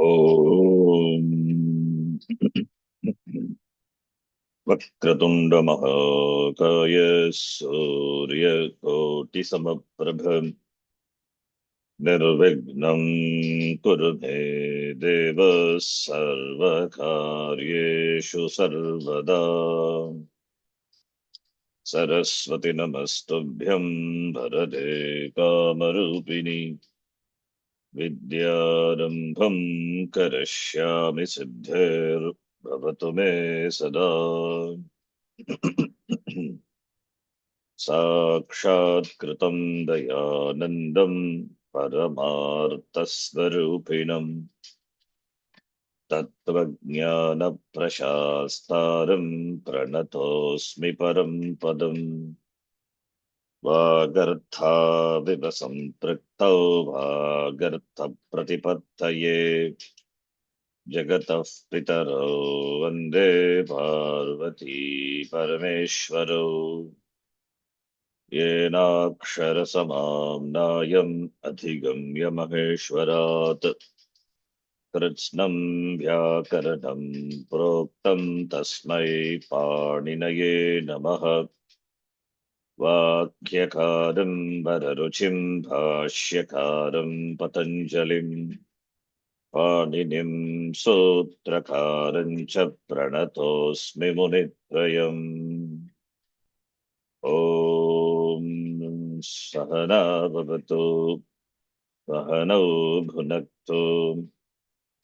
ॐ वक्रतुण्डमहाकाय सूर्यकोटिसमप्रभ निर्विघ्नं कुरु मे देव सर्वकार्येषु सर्वदा सरस्वति नमस्तुभ्यं वरदे कामरूपिणि विद्यारम्भं करिष्यामि सिद्धिर्भवतु मे सदा साक्षात्कृतं दयानन्दं परमार्थस्वरूपिणं तत्त्वज्ञानप्रशास्तारं प्रणतोऽस्मि परं पदम् वागर्थाविव सम्पृक्तौ वागर्थप्रतिपत्तये जगतः पितरौ वन्दे पार्वती परमेश्वरौ येनाक्षरसमाम्नायम् अधिगम्य महेश्वरात् कृत्स्नं व्याकरणं प्रोक्तं तस्मै पाणिनये नमः वाक्यकारं वररुचिं भाष्यकारं पतञ्जलिं पाणिनिं सूत्रकारं च प्रणतोऽस्मि मुनित्रयम् ॐ सहना भवतु सहनौ भुनक्तु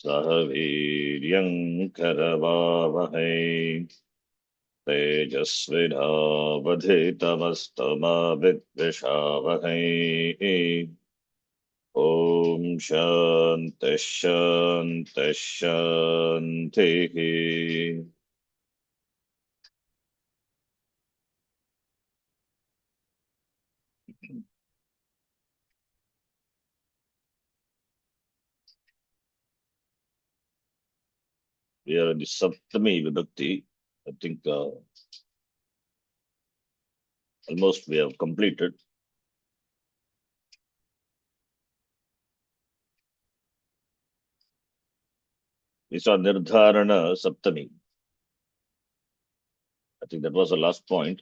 सह वीर्यं करवावहै तेजस्विनावधीतमस्तु मा विद्विषावहै ॐ शान्तिः शान्तिः शान्तिः We are in the Saptami Vibhakti. I think almost we have completed. We saw Nirdharana Saptami. I think that was the last point.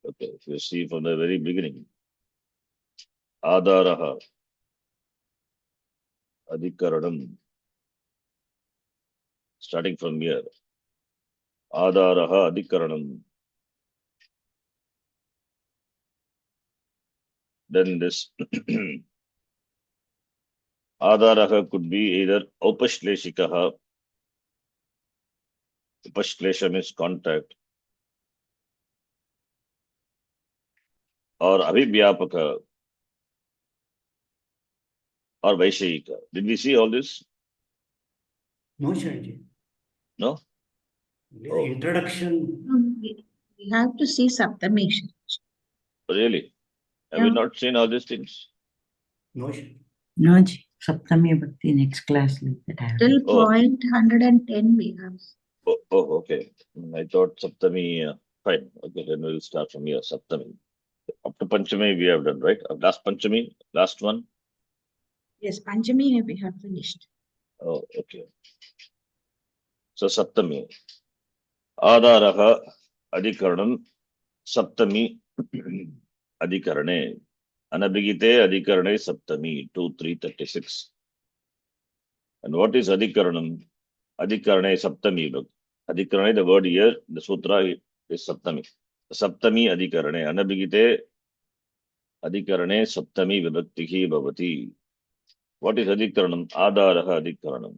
Okay, if you see from the very beginning, Adaraha, Adhikaranam, starting from here, Adaraha, Adhikaranam. Then this Adaraha could be either Upashleshikaha, Upashlesha means contact, or Abhivyapaka, or Vaishayika. Did we see all this? No, Sharji. No? Oh. Introduction. We have to see Saptami. Really? Have Yeah. we not seen all these things? No, Sharji. No, ji. Saptami Bhakti next class like that. Till Oh. point 110 we have. Oh, okay. I thought Saptami, fine. Okay, then we'll start from here. Saptami. Up to Panchami we have done, right? Last Panchami, last one. Yes, Panchami we have finished. Oh, okay. So Saptami. Adaraha Adhikaranam Saptami Adhikarane. Anabhigite Adhikarane Saptami 2-3-36. And what is Adhikaranam? Adhikarane Saptami. Adhikarane, the word here, the sutra is Saptami. Saptami Adhikarane. Anabhigite Adhikarane Saptami Vibhaktihi Bhavati. What is Adhikaranam? Adaraha Adhikaranam.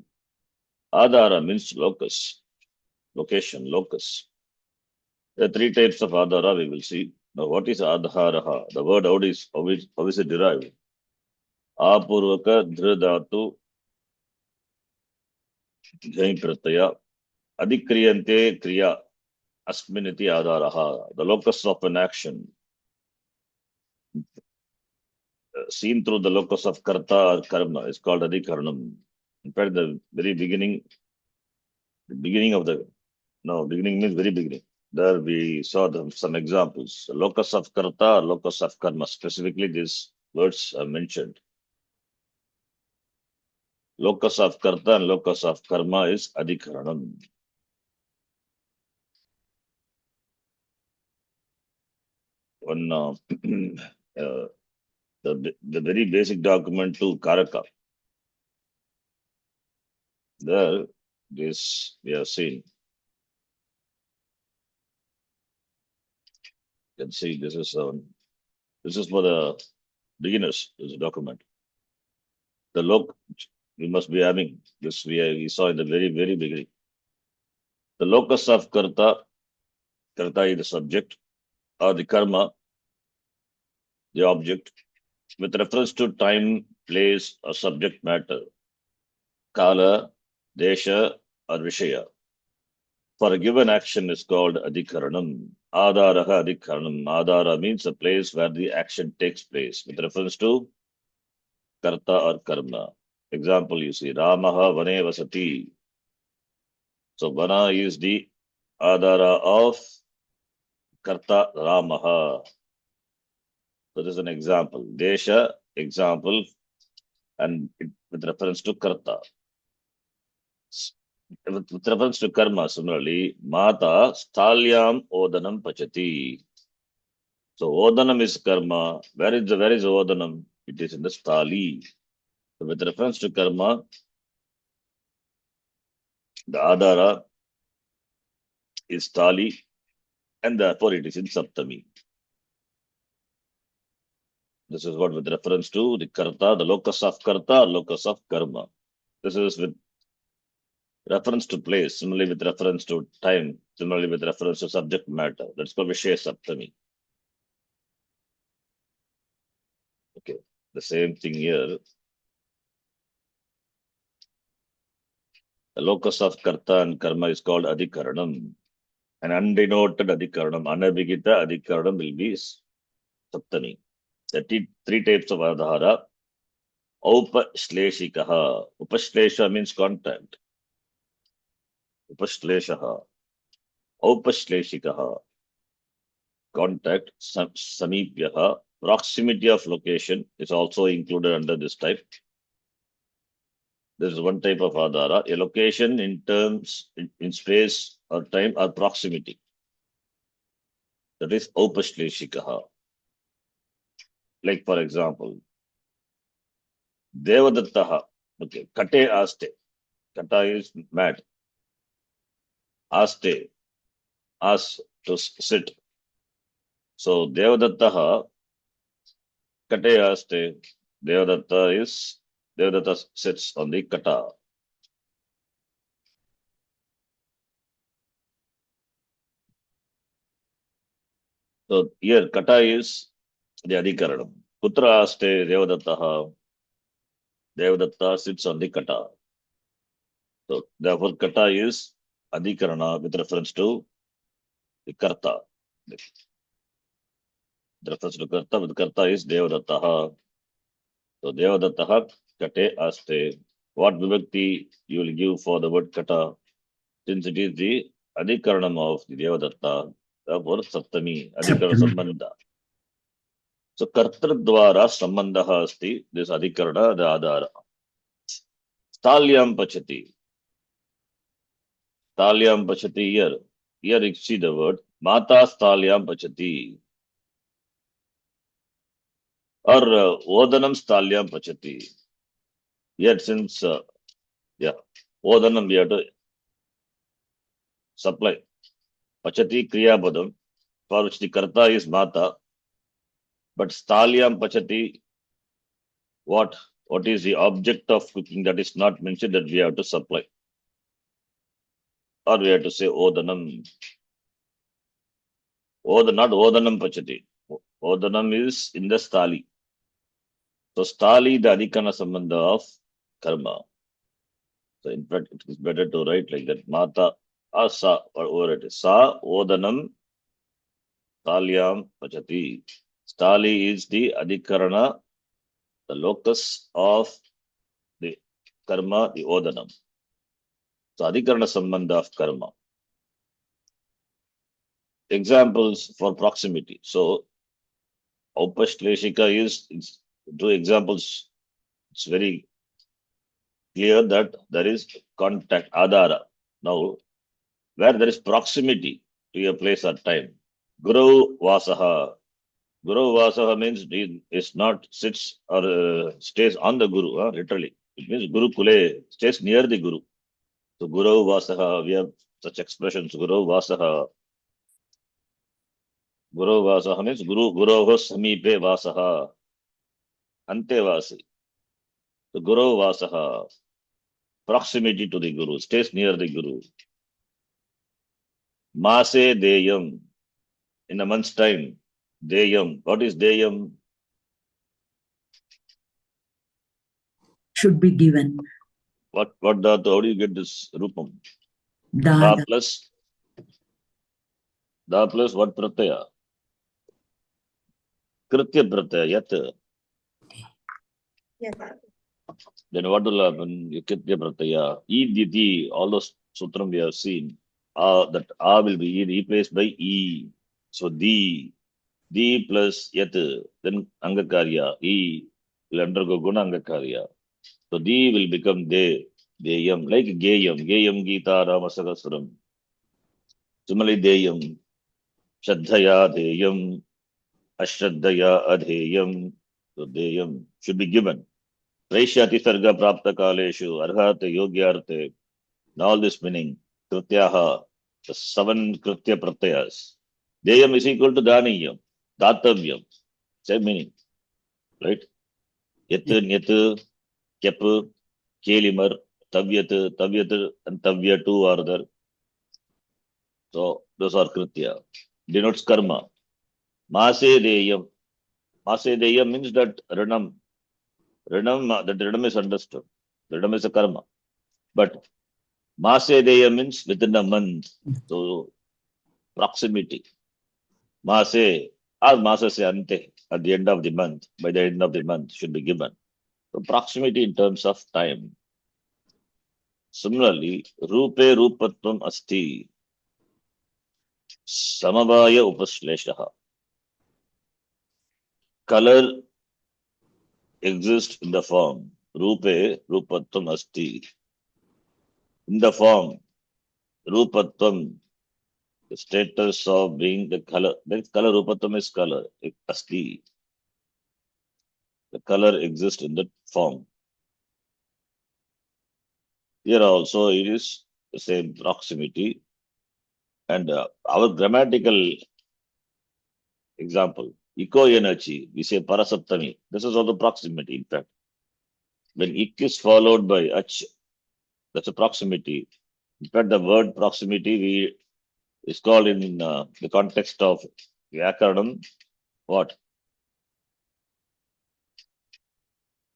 Adara means locus, location, locus. There are three types of Adara we will see. Now, what is Adharaha? The word how is it derived? Apurvaka Dhridhatu Jai Pratyaya Adhikriyante Kriya Asminiti Adaraha. The locus of an action. Seen through the locus of karta or karma is called adhikaranam. In fact, the very beginning beginning means very beginning. There we saw some examples. Locus of karta or locus of karma. Specifically, these words are mentioned. Locus of karta and locus of karma is adhikaranam. One the very basic document to Karaka. There, this we have seen. You can see this is for the beginners. This document. The we must be having this. We saw in the very beginning. The locus of karta is the subject, or the karma, the object, with reference to time, place, or subject matter, kala, desha, or vishaya. For a given action is called adhikaranam. Adaraha adhikaranam. Adara means a place where the action takes place with reference to karta or karma. Example, you see, Ramaha vane vasati. So vana is the adara of karta Ramaha. So this is an example. Desha, example, and with reference to karta. With reference to karma, similarly, Mata Stalyam Odanam Pachati. So Odanam is karma. Where is Odanam? It is in the Stali. So with reference to karma, the Adara is Stali, and therefore it is in Saptami. This is what with reference to the karta, the locus of karta, locus of karma. This is with reference to place, similarly with reference to time, similarly with reference to subject matter. That's called Vishaya Saptami. Okay, the same thing here. The locus of karta and karma is called adhikaranam. An undenoted adhikaranam, anabhigita adhikaranam will be Saptami. There are three types of adhara. Upashleshikaha. Upashlesha means contact. Upashleshaha. Upashleshikaha. Contact. Samipyaha. Proximity of location is also included under this type. This is one type of adhara. A location in terms, in space or time or proximity. That is upashleshikaha. Like for example, Devadattaha. Okay, Kate aste. Kata is mat. Aste. Ask to sit. So Devadattaha. Kate aste. Devadatta sits on the kata. So here kata is the adhikaranam. Putra aste Devadattaha. Devadatta sits on the kata. So therefore kata is adhikarana with reference to the karta. The reference to karta with karta is Devadattaha. So Devadattaha kate aste. What vibhakti you will give for the word kata? Since it is the adhikaranam of the Devadatta, therefore Saptami, adhikarana sambandha. So kartradvara sambandha asti, this adhikarana, the adhara. Stalyam pachati. Stalyam pachati here. Here you see the word Mata Stalyam pachati. Or Odanam Stalyam pachati. Yet since, Odanam we have to supply. Pachati Kriya Padam, for which the karta is Mata. But Stalyam pachati, what is the object of cooking that is not mentioned that we have to supply? Or we have to say Odanam. Not Odanam pachati. Odanam is in the Stali. So Stali, the adhikana sambandha of karma. So in fact, it is better to write like that. Mata asa, or over it is Sa Odanam Stalyam pachati. Stali is the adhikarana, the locus of the karma, the Odanam. So adhikarana sambandha of karma. Examples for proximity. So Aupashleshika is two examples. It's very clear that there is contact, adhara. Now, where there is proximity to a place or time, Guru Vasaha. Guru Vasaha means he is not sits or stays on the Guru, literally. It means Guru Kule stays near the Guru. So Guru Vasaha, we have such expressions. Guru Vasaha. Guru Vasaha means Guru Samipe Vasaha. Antevasi. So Guru Vasaha. Proximity to the Guru, stays near the Guru. Mase Deyam. In a month's time. Deyam. What is Deyam? Should be given. What dhatu? How do you get this rupam? Dada. Da plus what pratyaya? Kritya pratyaya, yat. Yes. Then what will happen? Kritya pratyaya. Iditi, all those sutram we have seen, that A will be replaced by E. So di plus yat, then angakarya. E will undergo guna angakarya. So di will become de, deyam, like geyam Gita Ramasakasram. Similarly, deyam, Shraddhaya deyam, Ashraddhaya adheyam. So deyam should be given. Vaishyati sarga prapta kaleshu, arhate yogyarte. And all this meaning, krityaha, the 7 kritya pratyas. Deyam is equal to daniyam, datavyam. Same meaning, right? Yat, nyat, kyap, kelimar, tavyat, and tavyatu are there. So those are kritya. Denotes karma. Mase deyam. Mase deyam means that ranam. That ranam is understood. Ranam is a karma. But Mase deyam means within a month. So proximity. Mase or Masa se ante, at the end of the month. By the end of the month should be given. So proximity in terms of time. Similarly, Rupe Rupatvam Asti. Samavaya Upasleshaha. Color exists in the form. Rupe Rupatvam Asti. In the form, Rupatvam, the status of being the color. The color Rupatvam is color. Asti. The color exists in that form. Here also it is the same proximity. And our grammatical example, eco energy, we say parasaptami. This is also proximity, in fact. When ik is followed by ach, that's a proximity. In fact, the word proximity is called in the context of Vyakaranam, what?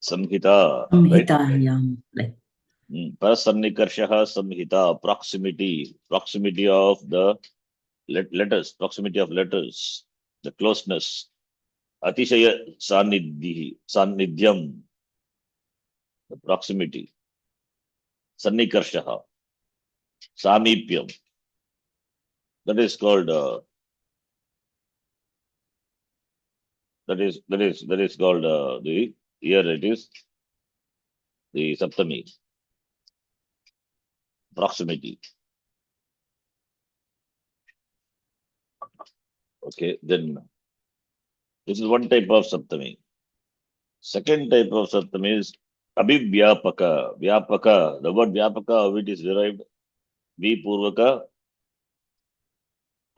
Samhita, right? Samhitayam. Like Parasanikarshaha Samhita, proximity of the letters, proximity of letters, the closeness. Atishaya Sannidhyam, the proximity. Sannikarshaha, Samipyam. That is called called the here it is the Saptami. Proximity. Okay, then this is one type of Saptami. Second type of Saptami is Abhivyapaka. Vyapaka. The word Vyapaka, how it is derived? Vipurvaka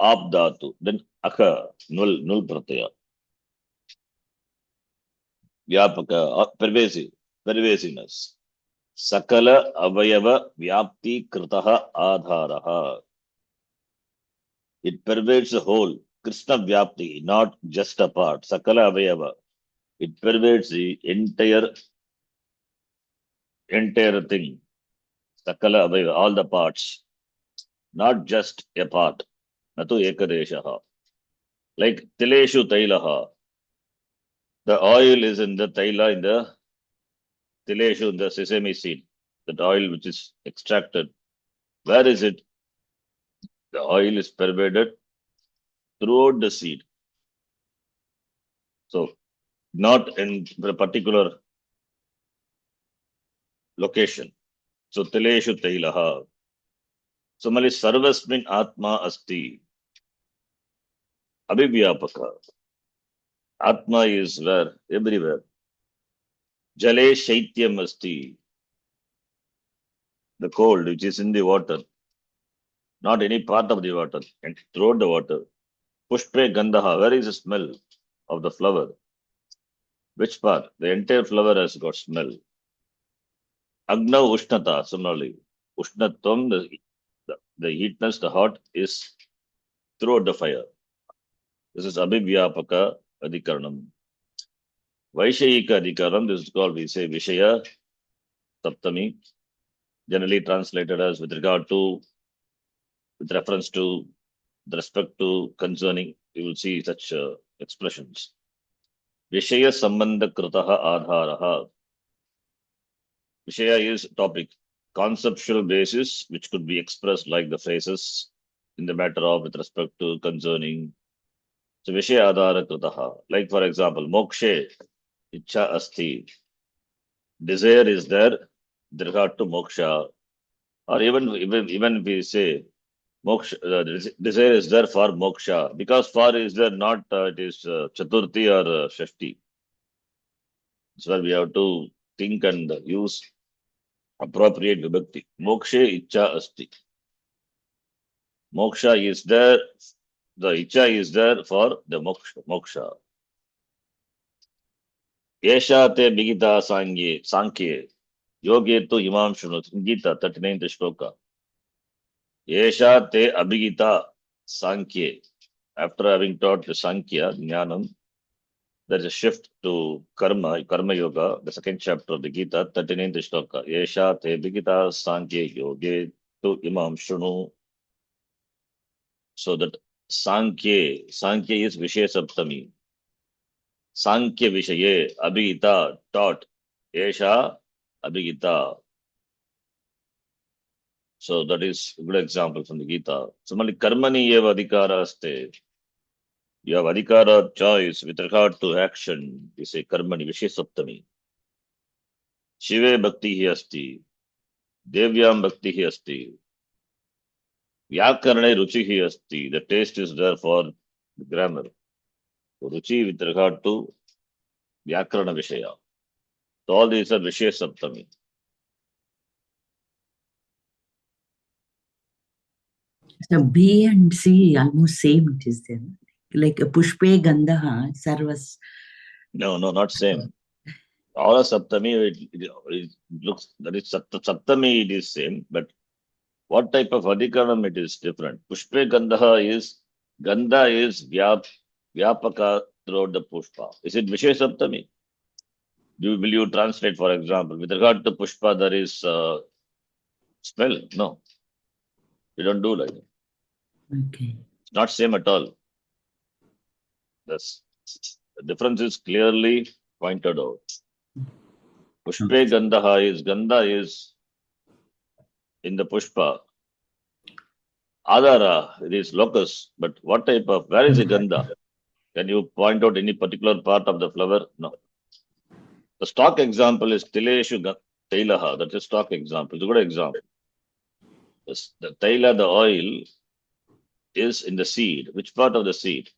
Abdhatu. Then Aka, null pratyaya. Vyapaka, pervasiveness. Sakala avayava vyapti kritaha adharaha. It pervades the whole. Krishna vyapti, not just a part. Sakala avayava. It pervades the entire thing. Sakala avayava, all the parts. Not just a part. Natu ekadeshaha. Like tileshu tailaha. The oil is in the taila, in the tileshu, in the sesame seed. That oil which is extracted. Where is it? The oil is pervaded throughout the seed. So, not in the particular location. So Tileshu Tailaha. Similarly, Sarvasmin Atma Asti. Abhivyapaka. Atma is where? Everywhere. Jale Shaityam Asti. The cold which is in the water, not any part of the water, and throughout the water. Pushpe Gandaha. Where is the smell of the flower? Which part? The entire flower has got smell. Agna Ushnata. Similarly, Ushnatvam, the heatness, the hot is throughout the fire. This is Abhivyapaka Adhikaranam. Vaishayika Adhikaranam, this is called, we say, Vishaya Saptami, generally translated as with regard to, with reference to, with respect to, concerning. You will see such expressions. Vishaya Sambandha Kritaha Adharaha. Vishaya is topic, conceptual basis, which could be expressed like the phrases in the matter of, with respect to, concerning. So Vishaya Adhara Kritaha. Like for example, Mokshe Icha Asti. Desire is there with regard to moksha, or even if we say moksha, desire is there for moksha, because for is there not it is chaturthi or shashti. That's why we have to think and use appropriate vibhakti. Mokshe icha asti. Moksha is there, the icha is there for the moksha. Yesha te bhigita sankhye yoge tu imam shunu. Gita 39th shloka. Yesha te abhigita sankhye. After having taught the Sankhya, Jnanam, there is a shift to Karma Yoga, the second chapter of the Gita, 39th shloka. Yesha te abhigita sankhye yoge tu imam shunu. So that Sankhya is Vishaya Saptami. Sankhya Vishaye, Abhigita, taught. Yesha Abhigita. So that is a good example from the Gita. Similarly, Karmani Eva Adhikara Aste. You have Adhikara choice with regard to action. You say Karmani Vishya Saptami. Shive Bhakti hi asti. Devyam Bhakti hi asti. Vyakarane Ruchi hi asti. The taste is there for the grammar. So Ruchi with regard to Vyakarana Vishaya. So all these are Vishya Saptami. So B and C almost same it is there. Like a Pushpe Gandaha, Sarvas. No, not same. All are Saptami, it looks, that is Saptami, it is same, but what type of Adhikaranam it is different. Pushpe Gandha is Vyapaka throughout the Pushpa. Is it Vishaya Saptami? Will you translate, for example, with regard to Pushpa, there is smell? No, we don't do like that. Okay. It's not same at all. The difference is clearly pointed out. Pushpe Gandha is in the Pushpa. Adara, it is locus, but what type of, where is the Gandha? Can you point out any particular part of the flower? No. The stock example is Tileshu Tailaha. That's a stock example. It's a good example. The Taila, the oil, is in the seed. Which part of the seed?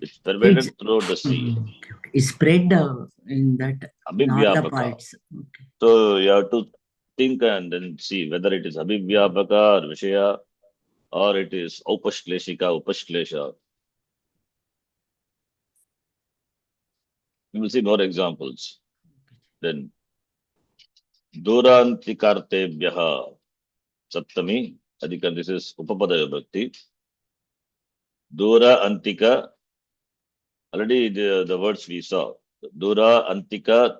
It's pervaded throughout the seed. Okay. It's spread in that in all the Abhivyapaka. parts. Okay. So you have to think and then see whether it is Abhivyapaka or Vishaya or it is Upashklesha. You will see more examples. Then Durantikartebhyaha Saptami. Adhika, this is Upapadayo Bhakti. Dura Antika. Already the words we saw. Dura Antika,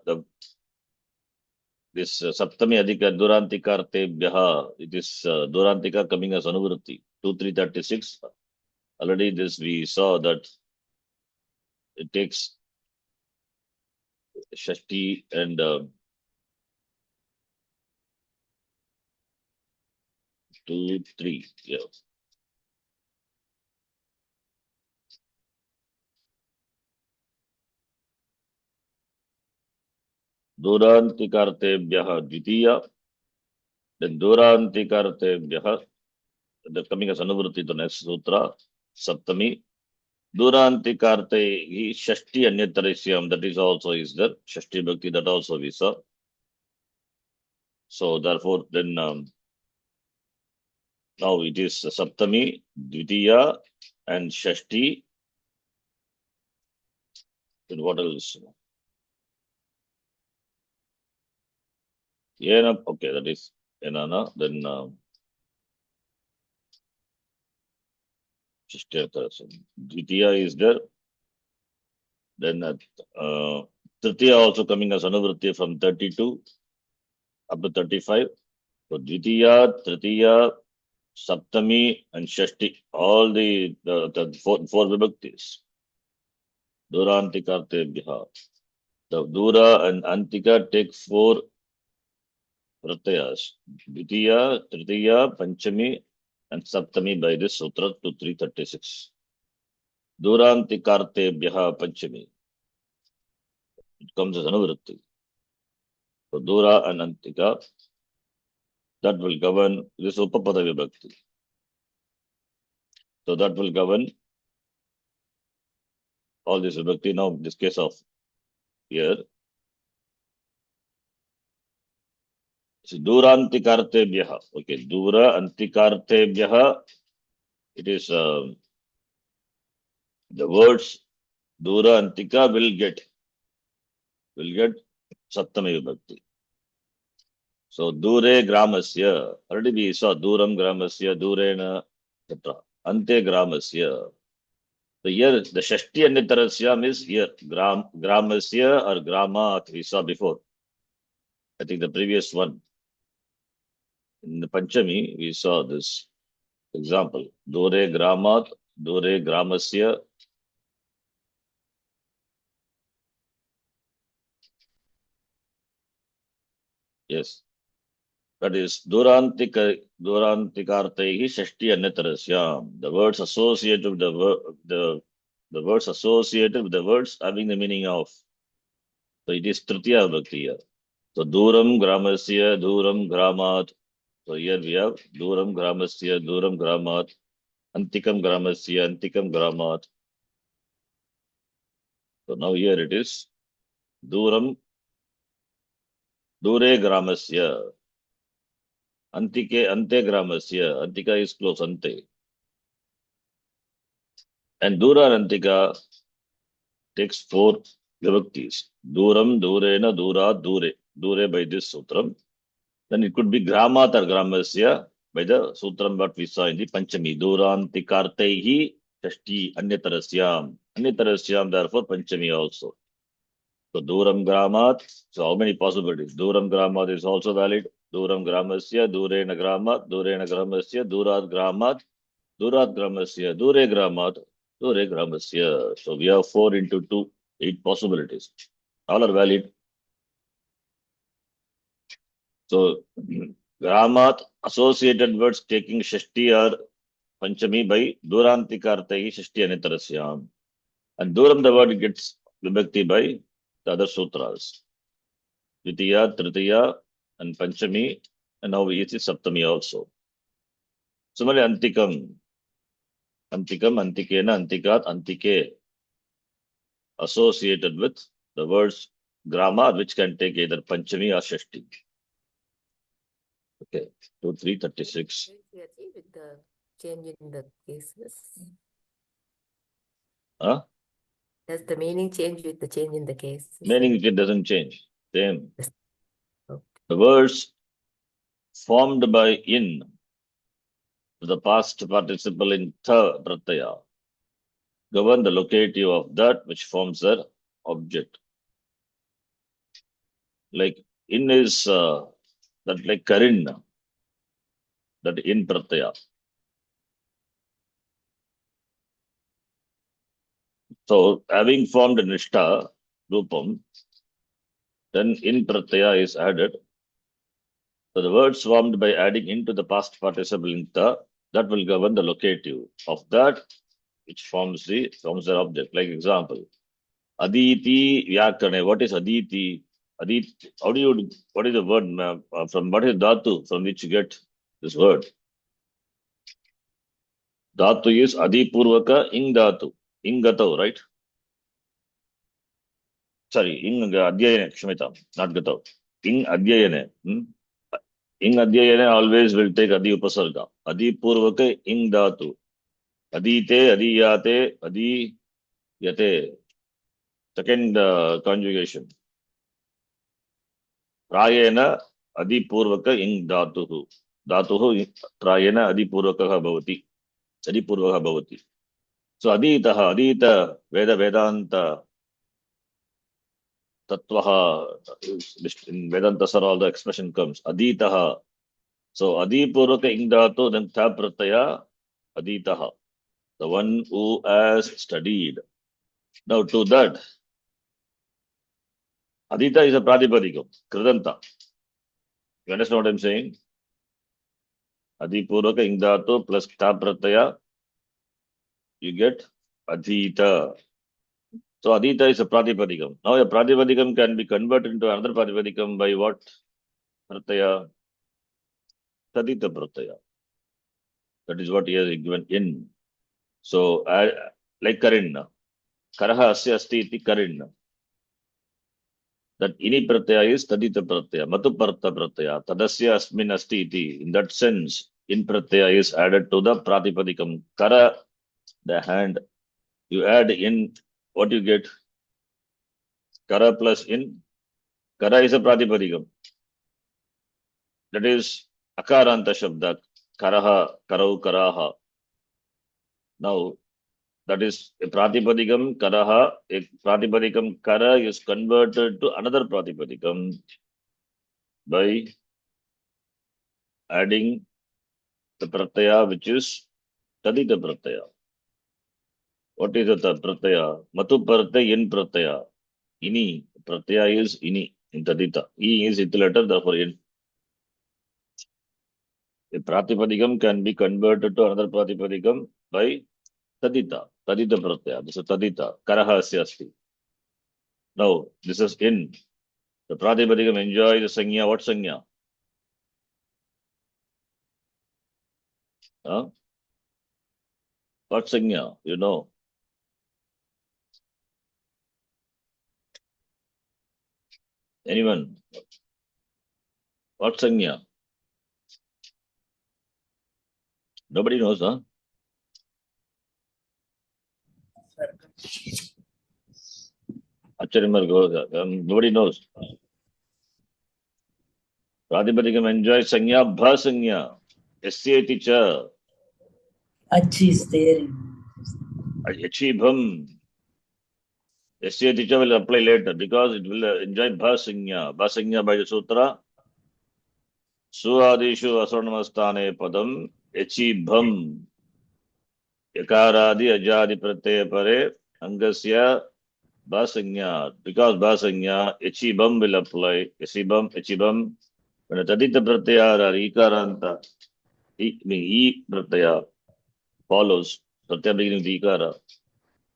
this Saptami Adhika Durantikartebhyaha. It is Durantika coming as Anuvrutti. 2336. Already this we saw that it takes Shashti and 2, 3. Yeah. Durantikartebhyah Dvitiya. Then Durantikartebhyah, the coming as Anuvruti to next sutra, Saptami. Durantikartehi Shashti Anyatarisyam, that is also is there. Shashti Bhakti, that also we saw. So therefore, then now it is Saptami, Dvitiya, and Shashti. Then what else? Yena, okay, that is Enana. Then Shashti Dvitiya is there. Then Tritiya also coming as Anuvritti from 32 up to 35. So Dvitiya, Tritiya, Saptami, and Shashti, all the four vibhaktis. Durantikartebhya. The Dura and Antika take 4 pratyas. Dvitiya, Tritiya, Panchami, and Saptami by this sutra to 336. Durantikartebhya Panchami. It comes as Anuvritti. So Dura and Antika, that will govern this upapadav vibhakti. So that will govern all this vibhakti. Now, in this case of here, so Durantikartebhya. Okay, Dura Antikartebhya. It is the words Dura Antika will get Saptami vibhakti. So Dure Gramasya. Already we saw Duram Gramasya, Durena, etc. Ante Gramasya. So here the Shashti Anitarasyam is here. Gramasya or Gramat we saw before. I think the previous one. In the Panchami, we saw this example. Dure Gramat, Dure Gramasya. Yes. That is Durantikartehi Shashti Anitarasyam. The words associated with the words associated with the words having the meaning of. So it is Tritiya Bhakti here. So Duram Gramasya, Duram Gramat. So here we have Duram Gramasya, Duram Gramat, Antikam Gramasya, Antikam Gramat. So now here it is Duram, Dure Gramasya, Antike, Ante Gramasya, Antika is close, Ante. And Dura and Antika takes 4 vibhaktis. Duram, Durena, Dura, Dure. Dure by this sutram. Then it could be Gramat or Gramasya by the sutram what we saw in the Panchami. Durantikartehi Shashti Anyatarasyam. Anyatarasyam, therefore Panchami also. So Duram Gramat. So how many possibilities? Duram Gramat is also valid. Duram Gramasya, Durena Gramat, Durena Gramasya, Durat Gramat, Durat Gramasya, Dure Gramat, Dure Gramasya. So we have 4 into 2, 8 possibilities. All are valid. So Gramat associated words taking Shashti or Panchami by Durantikartehi Shashti Anitarasyam. And Duram the word gets vibhakti by the other sutras. Dvitiya, Tritiya, and Panchami, and now we see Saptami also. Similarly, Antikam, Antikena, Antikat, Antike, associated with the words Grama, which can take either Panchami or Shashti. Okay, 2, 3, 36. With the change in the cases. Huh? Does the meaning change with the change in the case? Meaning it doesn't change. Same. Yes. Okay. The words formed by in, the past participle in tha pratyaya, govern the locative of that which forms their object. Like in is that like Karin, that in pratyaya. So having formed a nishta rupam, then in pratyaya is added. So the words formed by adding into the past participle in tha, that will govern the locative of that which forms the object. Like example, Aditi Vyakarane. What is Aditi? How do you, what is the word, from what is dhatu, from which you get this word? Dhatu is adipurvaka ing dhatu. Ing gatau, right? Sorry, ing adhyayane, kshamita, not gatau. Ing adhyayane. Ing adhyayane always will take adi upasarga. Adipurvaka ing dhatu. Adite, adiyate, adiyate. Second conjugation. Prayena adipurvaka ing dhatuhu. Dhatuhu prayena adipurvakaha bhavati. Adipurvakaha bhavati. So aditaha, adita, Veda, Vedanta, Tattvaha, in Vedanta sir all the expression comes. Aditaha. So adipurvaka ing dhatu, then tha pratyaya, aditaha. The one who has studied. Now to that, adita is a pradipadikam, kridanta. You understand what I'm saying? Adipurvaka ing dhatu plus tha pratyaya, you get adita. So adita is a pradipadikam. Now a pradipadikam can be converted into another pradipadikam by what? Pratyaya. Tadita pratyaya. That is what he has given in. So like karinna. Karaha asya asti iti karinna. That ini pratyaya is tadita pratyaya. Matu parta pratyaya. Tadasya asmin asti iti. In that sense, in pratyaya is added to the pradipadikam. Kara, the hand. You add in, what you get? Kara plus in. Kara is a pradipadikam. That is akaranta shabda. Karaha, karau, karaha. Now, that is a pratipadikam, karaha. A pratipadikam kara is converted to another pratipadikam by adding the pratyaya, which is tadita pratyaya. What is the pratyaya? Matu pratyaya, in pratyaya. Ini, pratyaya is ini, in tadita. E is it letter, therefore in. A pratipadikam can be converted to another pratipadikam by tadita. Tadita pratyaya. This is tadita. Karaha asya asti. Now, this is in. The pratipadikam enjoy the sanya. What sanya? Huh? What sanya? You know. Anyone? What sanya? Nobody knows, huh? Acharimar goes. Nobody knows. Pratipadikam enjoy sanya, bha sanya. Esyeti cha. Achi is there. Achibham. Esyeti cha will apply later because it will enjoy bha sanya. Bha sanya by the sutra. Suadishu aswarnamastane padam. Achibham. Yakaradi ajadi pratyaya pare. Angasya. Basanya, because Basanya, Echibam will apply. Echibam. When a Tadita Pratyaya or Ikaranta, E Pratyaya follows, Pratyaya beginning with Ikara,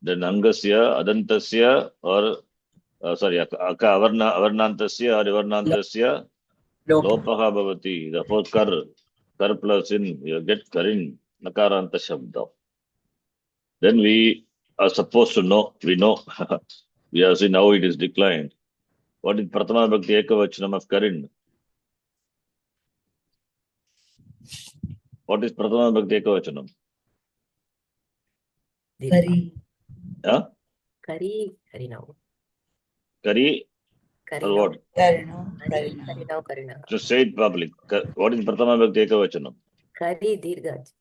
then Angasya, Adantasya, or Avarnantasya or Avarnantasya, Lopaha Bhavati. Therefore, Kar plus in, you get Karin, Nakaranta Shabda. Then we are supposed to know, we know. We have seen how it is declined. What is Pratama Bhakti Ekavachanam of Karin? What is Pratama Bhakti Ekavachanam? Kari. Yeah? Kari now. Kari Kari or now. what? Kari now. Just say it properly. What is Pratama Bhakti Ekavachanam? Kari dirgaj.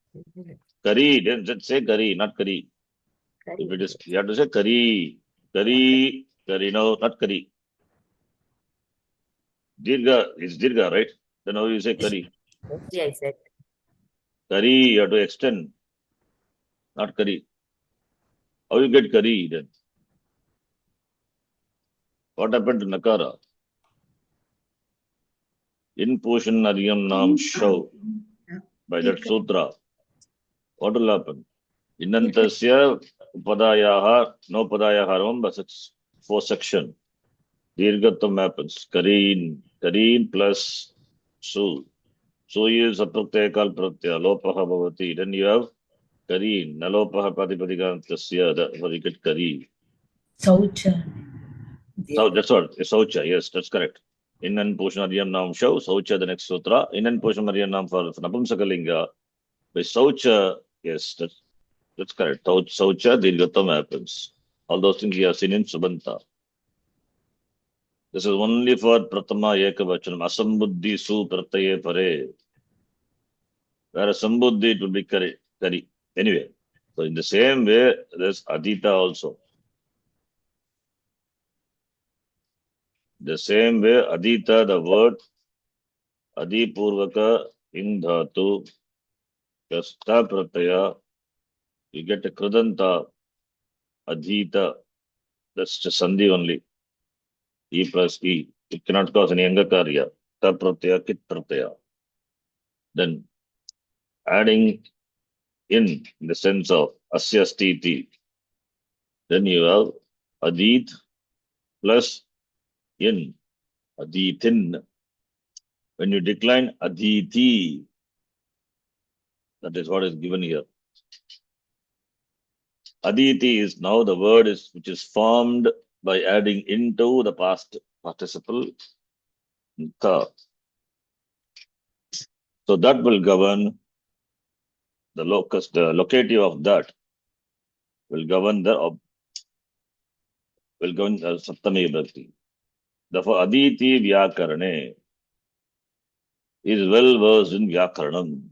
Kari, then just say Kari, not Kari. If it is, you have to say Kari. Kari, no, not Kari. Dirga is Dirga, right? Then how you say Kari? Mostly I said. Kari, you have to extend, not Kari. How you get Kari then? What happened to Nakara? In Pushan Adiyam Nam Shaw, by that sutra, what will happen? Inantasya Upadayaha, no Padayaharam, but it's 4 section. Dirghatam happens. Kareen plus su. Su is apratyaya kal pratyaya. Lopaha bhavati. Then you have Kareen. Nalopaha pratipadikanttasya. Therefore you get Kareen. Saucha. So that's what. Saucha. Yes, that's correct. Innan Pushanadiyam Nam Shav. Saucha, the next sutra. Innan Pushanadiyam Nam for Napumsakalinga. By Saucha, yes, that's correct. Saucha, Dirghatam happens. All those things we have seen in Subanta. This is only for Pratama Ekavachanam. Asambuddhi Su Prataye Pare. Where Sambuddhi it will be Kari. Anyway, so in the same way, there's Adita also. The same way, Adita, the word Adi Purvaka in Dhatu, Kasta Prataya, you get a Kradanta, Adhita, that's just Sandhi only. E plus E. It cannot cause any Angakarya. Ta Prataya, Kit Prataya. Then adding in the sense of Asya Stiti, then you have Adit plus in, Aditin. When you decline Aditi, that is what is given here. Aditi is now the word which is formed by adding into the past participle ta. So that will govern the locus, the locative of that will govern the Saptami Vibhakti. Therefore, Aditi Vyakarane is well versed in Vyakaranam.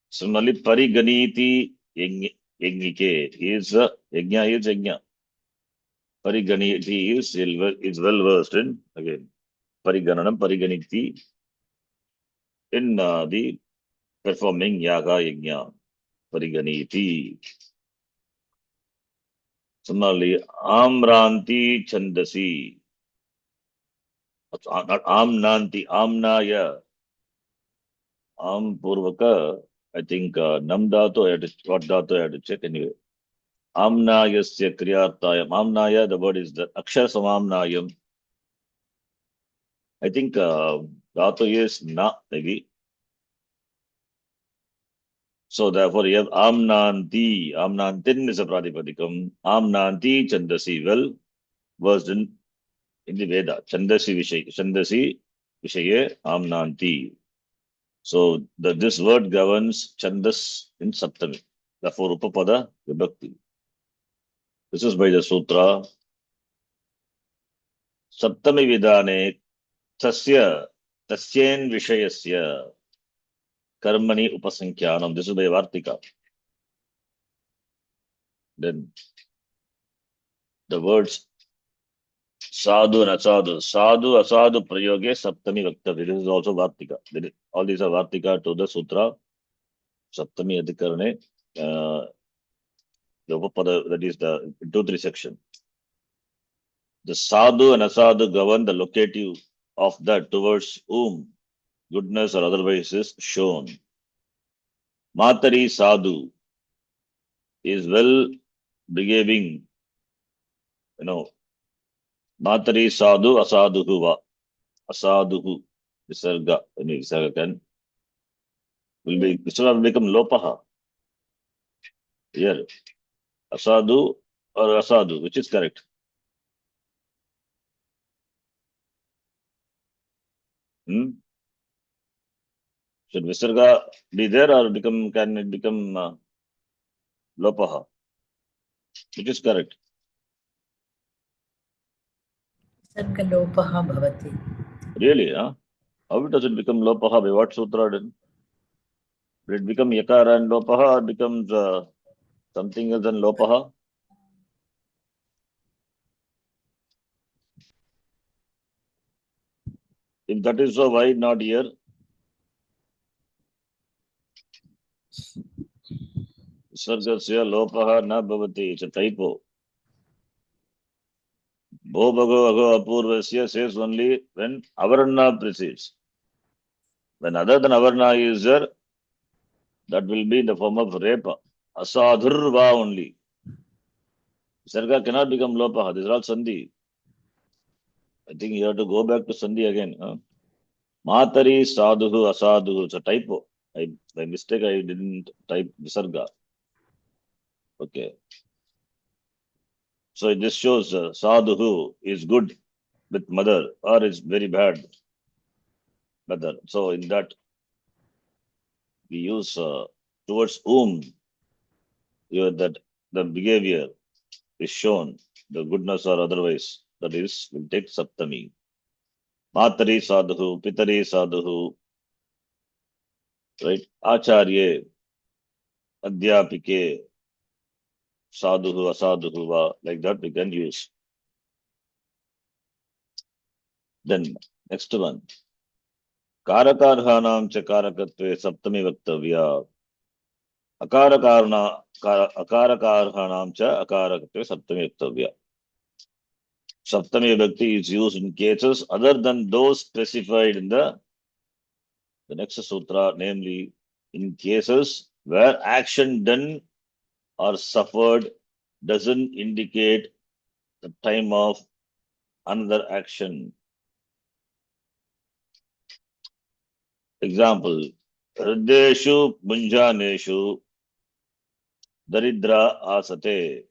Similarly, Pariganiti Yajnike is Yajna is Yajna. Pariganiti is well versed in, again, Parigananam, Pariganiti in the performing Yaga Yajna. Pariganiti. Similarly, Amranti Chandasi. Not Amnanti, Amnaya. Purvaka, I think Nam Dhatu, what Dhatu I had to check anyway. Amnayasya Kriyartayam. Amnaya, the word is the Akshara Samamnayam. I think Dhatu is Na, maybe. So therefore, you have Amnanti. Amnantin is a Pratipadikam. Amnanti Chandasi, well versed in the Veda. Chandasi Vishaye Amnanti. So this word governs Chandas in Saptami. Therefore, Upapada Vibhakti. This is by the Sutra. Saptami Vidane Tasyen Vishayasya Karmani Upasankyanam. This is by Vartika. Then the words Sadhu and Asadu. Sadhu, Asadu, Prayoge, Saptami Vaktavi. This is also Vartika. All these are Vartika to the Sutra. Saptami Adhikarane. The Upapada, that is the 2-3 section. The Sadhu and Asadu govern the locative of that towards whom goodness or otherwise is shown. Matari Sadhu is well behaving, Matari Sadhu Asaduhu Asaduhu Visarga. Visarga can will become Lopaha. Here. Asadu or Asadu, which is correct? Should Visarga be there or can it become Lopaha? Which is correct? Sargalopaha bhavati. Really, huh? How does it become Lopaha? By what sutra then? Will it become Yakara and Lopaha or becomes something else than Lopaha? If that is so, why not here? Sargasya Lopaha na bhavati. It's a typo. Bhobago ago apurvasya says only when Avarna precedes. When other than Avarna is there, that will be in the form of Repa. Asadhurva only. Sarga cannot become Lopaha. These are all Sandhi. I think you have to go back to Sandhi again. Matari sadhuhu asadhuhu. It's a typo. By mistake, I didn't type visarga. Okay. So this shows sadhuhu is good with mother or is very bad mother. So in that, we use towards whom that the behavior is shown, the goodness or otherwise, that is, will take Saptami. Matari sadhuhu, pitari sadhuhu, right? Acharye, adhyapike, sadhuhu, asadhuhu, va, like that we can use. Then, next one. Karakarhanam cha karakatve saptami vaktavya. Akarakarhanam cha akarakatve saptami vaktavya. Saptami Vibhakti is used in cases other than those specified in the next sutra, namely in cases where action done or suffered doesn't indicate the time of another action. Example, Hrideshu Bunjaneshu Daridra Asate.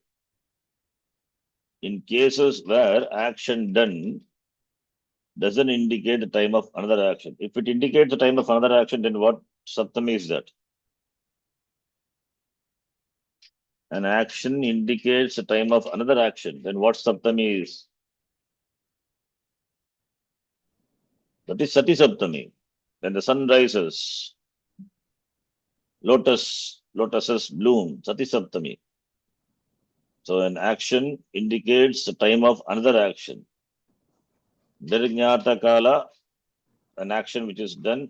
In cases where action done doesn't indicate the time of another action. If it indicates the time of another action, then what Saptami is that? An action indicates the time of another action, then what Saptami is? That is Sati Saptami. When the sun rises, lotuses bloom, Sati Saptami. So an action indicates the time of another action. Nirjnata Kala, an action which is done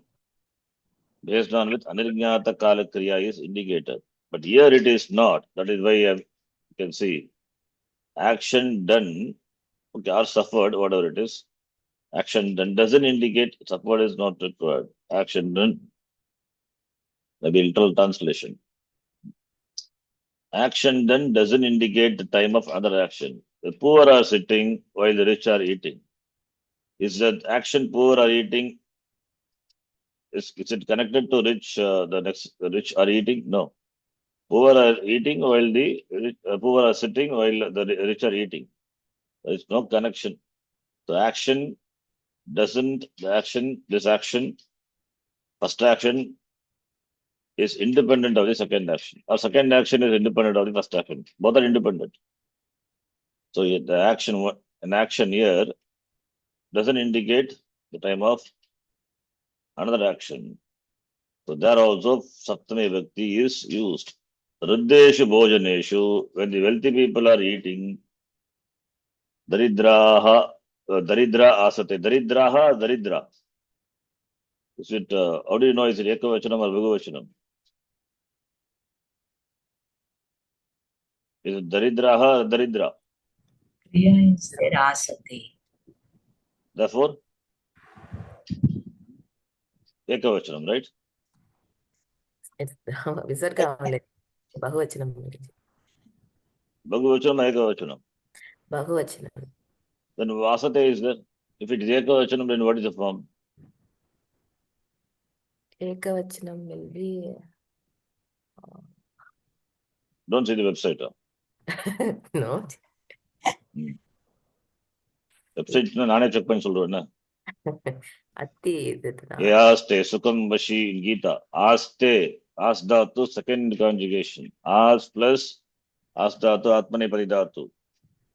based on which Anirjnata Kala Kriya is indicated. But here it is not. That is why you can see action done, okay, or suffered, whatever it is. Action done doesn't indicate suffered is not required. Action done, maybe literal translation. Action done doesn't indicate the time of other action. The poor are sitting while the rich are eating. Is that action poor are eating? Is it connected to rich? The rich are eating? No. Poor are eating while the poor are sitting while the rich are eating. There is no connection. The action doesn't. This action, first action is independent of the second action. Or second action is independent of the first action. Both are independent. So an action here doesn't indicate the time of another action. So there also Saptami Vibhakti is used. Riddeshu Bhojaneshu, when the wealthy people are eating, Daridra Asate. Daridraha, Daridra. Is it, how do you know, is it Ekavachanam or Bhagavachanam? Is it Daridraha or Daridra? Kriya is there, asate. Therefore, Ekavachanam, right? It's Visarga only. Bahuvachanam. Bhagavachanam, Ekavachanam. Bahuvachanam. Then Vasate is there. If it is Ekavachanam, then what is the form? Ekavachanam will be. Don't see the website. No. Website நானே check பண்ணி சொல்றேன். Atti இதுதான். Yaste Sukam Vashi in Gita. Aste, as dhatu, second conjugation. As plus as dhatu, atmane paridhatu.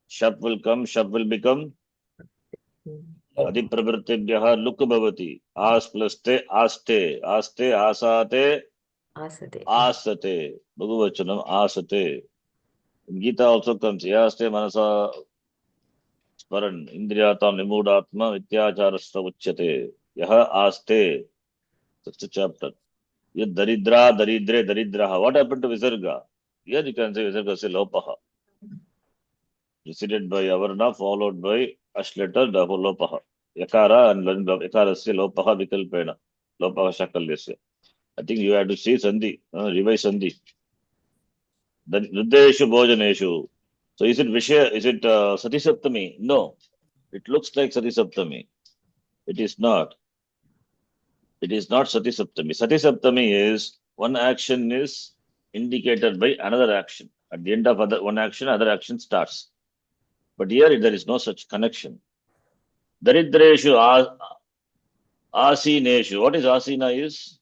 Shap will come, shap will become Adipravrtibhyaha luk bhavati. As plus te, aste, aste, asate, Asate. asate. Bhagavachanam, asate. In Gita also comes, Yaste manasa Sparan, Indriyatam Nimudatma, Vityacharasya Uchyate. Yaha aste. 6th chapter. Yad Daridra, Daridre, Daridraha. What happened to Visarga? Here you can say Visarga se Lopaha. Preceded by Avarna, followed by Ash letter, therefore Lopaha. Yakara and Yakara se Lopaha Vikalpena. Lopaha Shakalyasya. I think you have to see Sandhi, revise Sandhi. Then Riddeshu Bhojaneshu. So is it Vishya? Is it Sati Saptami? No. It looks like Sati Saptami. It is not. It is not Sati Saptami. Sati Saptami is one action is indicated by another action. At the end of one action, other action starts. But here there is no such connection. Daridreshu Asineshu. What is Asina is?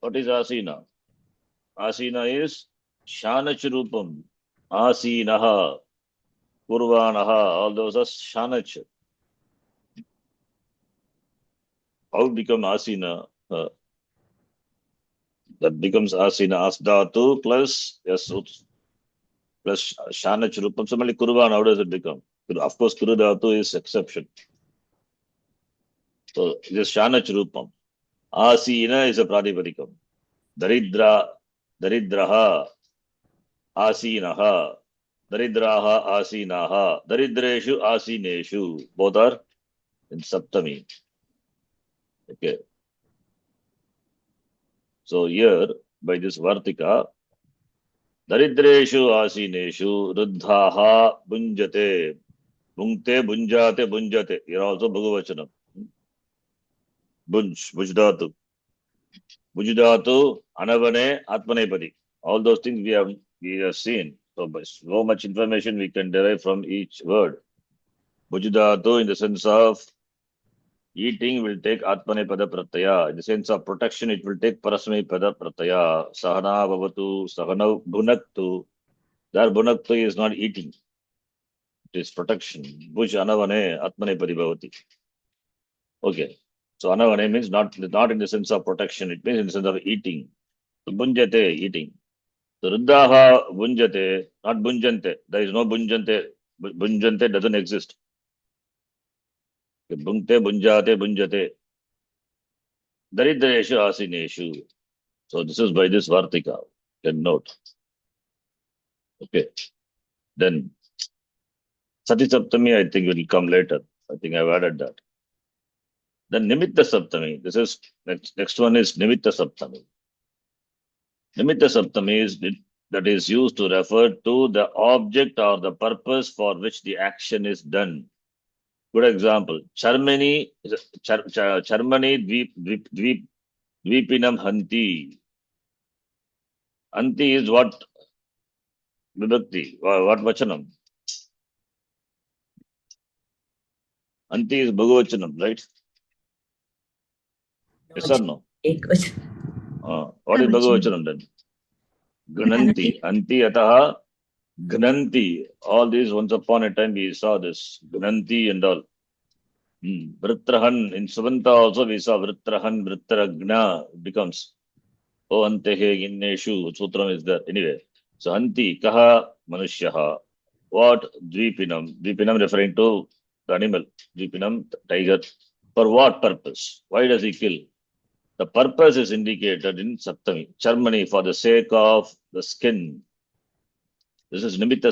What is Asina? Asina is Shanach Rupam. Asinaha. Kurvanaha. All those are Shanach. How become Asina? That becomes Asina. Asdatu plus Yasut plus Shanach Rupam. Similarly, Kurvan, how does it become? Of course, Kurudatu is exception. So it is Shanach Rupam. Asina is a Pradipadikam. Daridraha, Asinaha, Daridraha, Asinaha, Daridreshu, Asineshu. Both are in Saptami. Okay. So here, by this Vartika, Daridreshu, Asineshu, Ruddhaha, Bunjate, Bungte, Bunjate, Bunjate. Here also Bhagavachanam. Bujdatu. Bujudatu, Anavane, Atmanepadi. All those things we have seen. So much information we can derive from each word. Bujudatu in the sense of eating will take Atmanepada Pratyaya. In the sense of protection, it will take Parasmapada Pratyaya. Sahana Bhavatu, Sahana Bhunaktu. There Bhunaktu is not eating. It is protection. Bhuj Anavane, Atmanepadi Bhavati. Okay. So Anavane means not in the sense of protection. It means in the sense of eating. So Bunjate, eating. So Ruddhaha Bunjate, not Bunjante. There is no Bunjante. Bunjante doesn't exist. Bhunkte, Bunjate, Bunjate. Daridreshu, Asineshu. So this is by this Vartika. You can note. Okay. Then Sati Saptami, I think will come later. I think I've added that. Then Nimitta Saptami. This is next one is Nimitta Saptami. Nimitta Saptami is that is used to refer to the object or the purpose for which the action is done. Good example. Charmani Dvipinam Hanti. Hanti is what Vibhakti? What Vachanam? Hanti is Bhagavachanam, right? Yes or no? What is Bhagavachanam then? Gnanti. Anti ataha Gnanti. All these once upon a time we saw this. Gnanti and all. Vritrahan. In Suvanta also we saw Vritrahan, Vritragna becomes. O Antehe Ginneshu. Sutram is there. Anyway. So Anti Kaha Manushyaha. What? Dvipinam. Dvipinam referring to the animal. Dvipinam, tiger. For what purpose? Why does he kill? The purpose is indicated in Saptami. Charmani, for the sake of the skin. This is Nimitta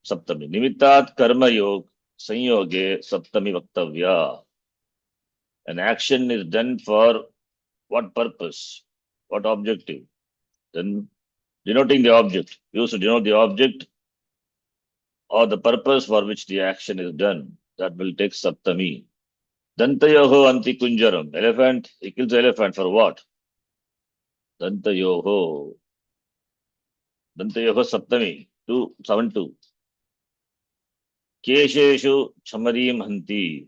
Saptami. Nimittat Karma Yog Sanyoge Saptami Vaktavya. An action is done for what purpose? What objective? Then denoting the object. Used to denote the object or the purpose for which the action is done. That will take Saptami. Dantayoho Antikunjaram. Elephant, he kills the elephant for what? Dantayoho Saptami. 272. Kesheshu Chamarim Hanti.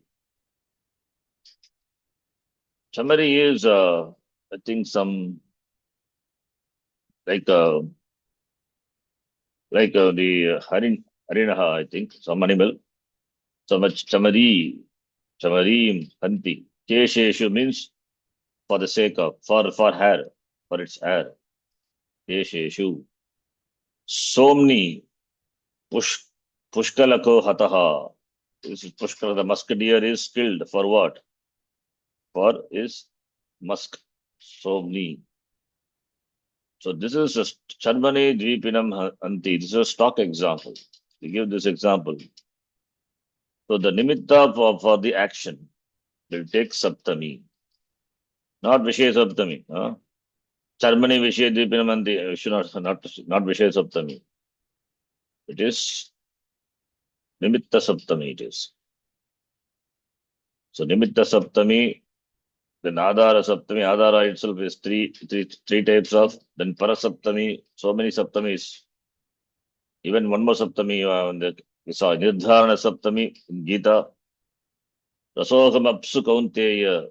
Chamari is, I think, some like the Harinaha, I think, some animal. So much Chamarim Hanti. Kesheshu means for the sake of, for hair, for its hair. Kesheshu. Somni Pushkalako Hataha. This is Pushkala. The musketeer is killed for what? For his musk. Somni. So this is a Charmani Dvipinam Anti. This is a stock example. We give this example. So the nimitta for the action will take Saptami. Not Vishaya Saptami. Charmani Vishaya Dvipinam Anti. Not Vishaya Saptami. It is Nimitta Saptami it is. So Nimitta Saptami, then Adhara Saptami. Adhara itself is three types of. Then Parasaptami, so many Saptamis. Even one more Saptami, we saw Nirdharana Saptami in Gita. Rasoham Apsu Kaunteya.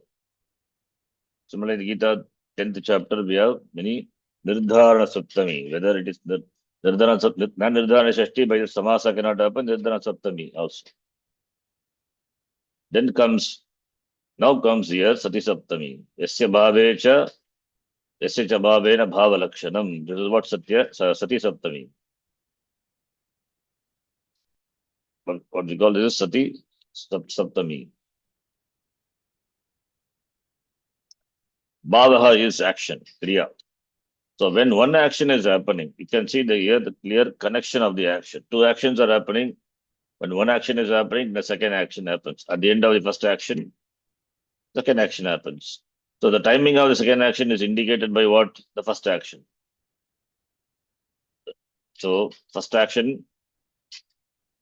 Similarly, in Gita, 10th chapter, we have many Nirdharana Saptami. Whether it is the Nirdharana Saptami, not Nirdharana Shashti, by the Samasa cannot happen, Nirdharana Saptami also. Then now comes here Sati Saptami. Yasya Bhavecha, Yasya cha Bhavena Bhava Lakshanam. This is what Sati Saptami. What we call this is Sati Saptami. Bhavaha is action, Kriya. So when one action is happening, you can see the clear connection of the action. Two actions are happening. When one action is happening, the second action happens. At the end of the first action, second action happens. So the timing of the second action is indicated by what? The first action. So first action,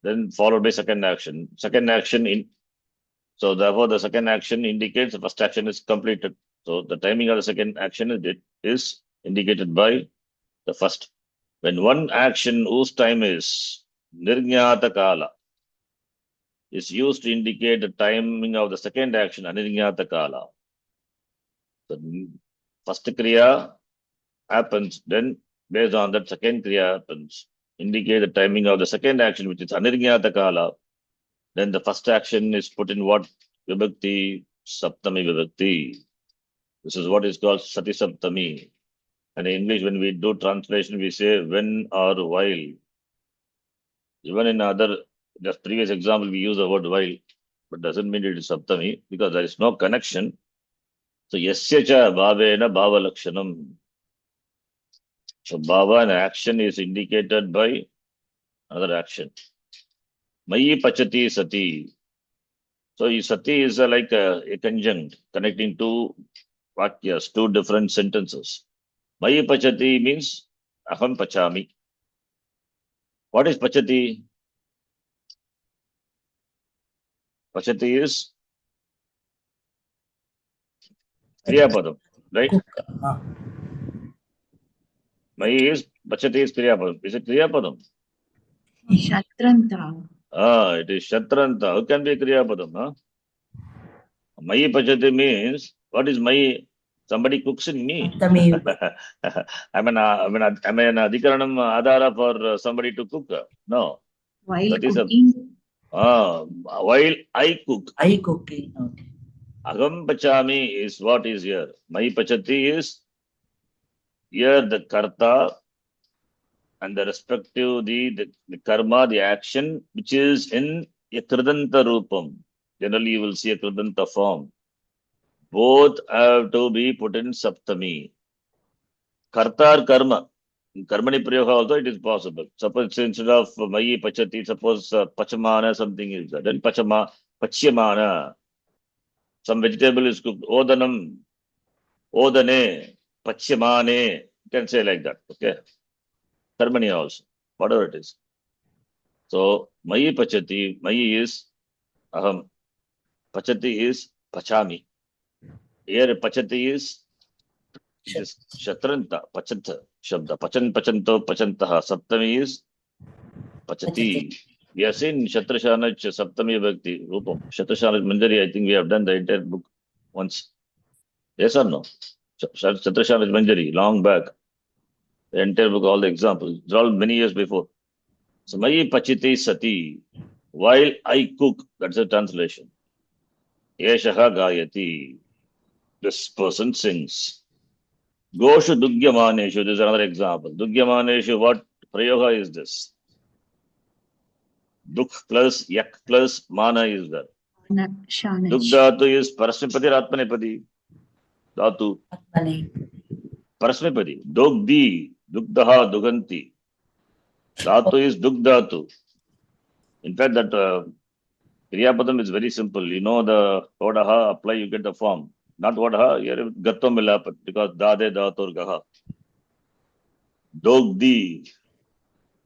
then followed by second action. So therefore the second action indicates the first action is completed. So the timing of the second action is indicated by the first. When one action whose time is Nirnyata Kala is used to indicate the timing of the second action, Anirnyata Kala. The first Kriya happens, then based on that second Kriya happens, indicate the timing of the second action, which is Anirnyata Kala. Then the first action is put in what? Vibhakti, Saptami Vibhakti. This is what is called Sati Saptami. And in English, when we do translation, we say when or while. Even in other, just previous example, we use the word while, but doesn't mean it is Saptami because there is no connection. So Yasya cha Bhavena Bhava Lakshanam. So Bhava and action is indicated by another action. Mayi Pachati Sati. So Sati is like a conjunct connecting two vakyas, two different sentences. Mayi Pachati means Aham Pachami. What is Pachati? Pachati is Kriya Padam, right? Mayi is Pachati is Kriya Padam. Is it Kriya Padam? Shatranta. It is Shatranta. How can be Kriya Padam? Huh? Mayi Pachati means, what is Mayi? Somebody cooks in me. Am I an adhikaranam adhara for somebody to cook? No. While That is cooking. while I cook. I cooking. Okay. Agam Pachami is what is here. Mayi Pachati is here the karta and the respective, the karma, the action, which is in a kridanta rupam. Generally, you will see a kridanta form. Both have to be put in saptami. Karta or karma. In karmani prayoga also it is possible. Suppose instead of mayi pachati, suppose pachamana something is there. Then pachyamana. Some vegetable is cooked. Odanam, odane, pachyamane. You can say like that. Okay. Karmani also. Whatever it is. So mayi pachati, mayi is aham. Pachati is pachami. Here pachati is Shatranta, Pachanta, Shabda, Pachanto, Pachantaha. Saptami is Pachati. We have seen Shatrashana Saptami Bhakti Rupam. Shatrashana Manjari, I think we have done the entire book once. Yes or no? Shatrashana Manjari, long back. The entire book, all the examples. It's all many years before. So Mayi Pachiti Sati. While I cook, that's the translation. Yeshaha Gayati. This person sings. Goshu Dugyamaneshu, this is another example. Dugyamaneshu, what prayoga is this? Duk plus yak plus mana is there. Duk dhatu is parasmipadi or atmanipadi? Dhatu. Parasmipadi. Dogdi, dugdaha, duganti. Dhatu is duk dhatu. In fact, that Kriyapadam is very simple. You know the Odaha, apply, you get the form. Not Odaha, here Gattam will happen because Dade, Dhatur, Gaha. Dogdi,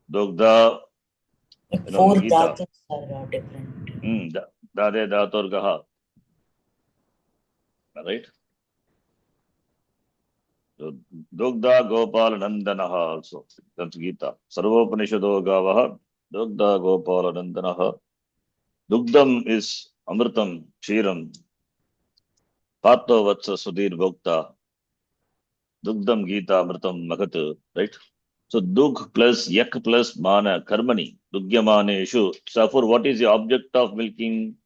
Dogda, But You know, four Gita. dhatus are different. Dade Dhatorgaha. Right? So, Dugdha Gopala Nandanaha also. That's Gita. Sarvopanishado Gavaha. Dugdha Gopala Nandanaha. Dugdam is Amritam, Kshiram. Pato Vatsa Sudhir Bhokta. Dugdam Gita Amritam Magat. Right? So Dug plus Yak plus Mana Karmani. Dugyamane Ishu. So for what is the object of milking?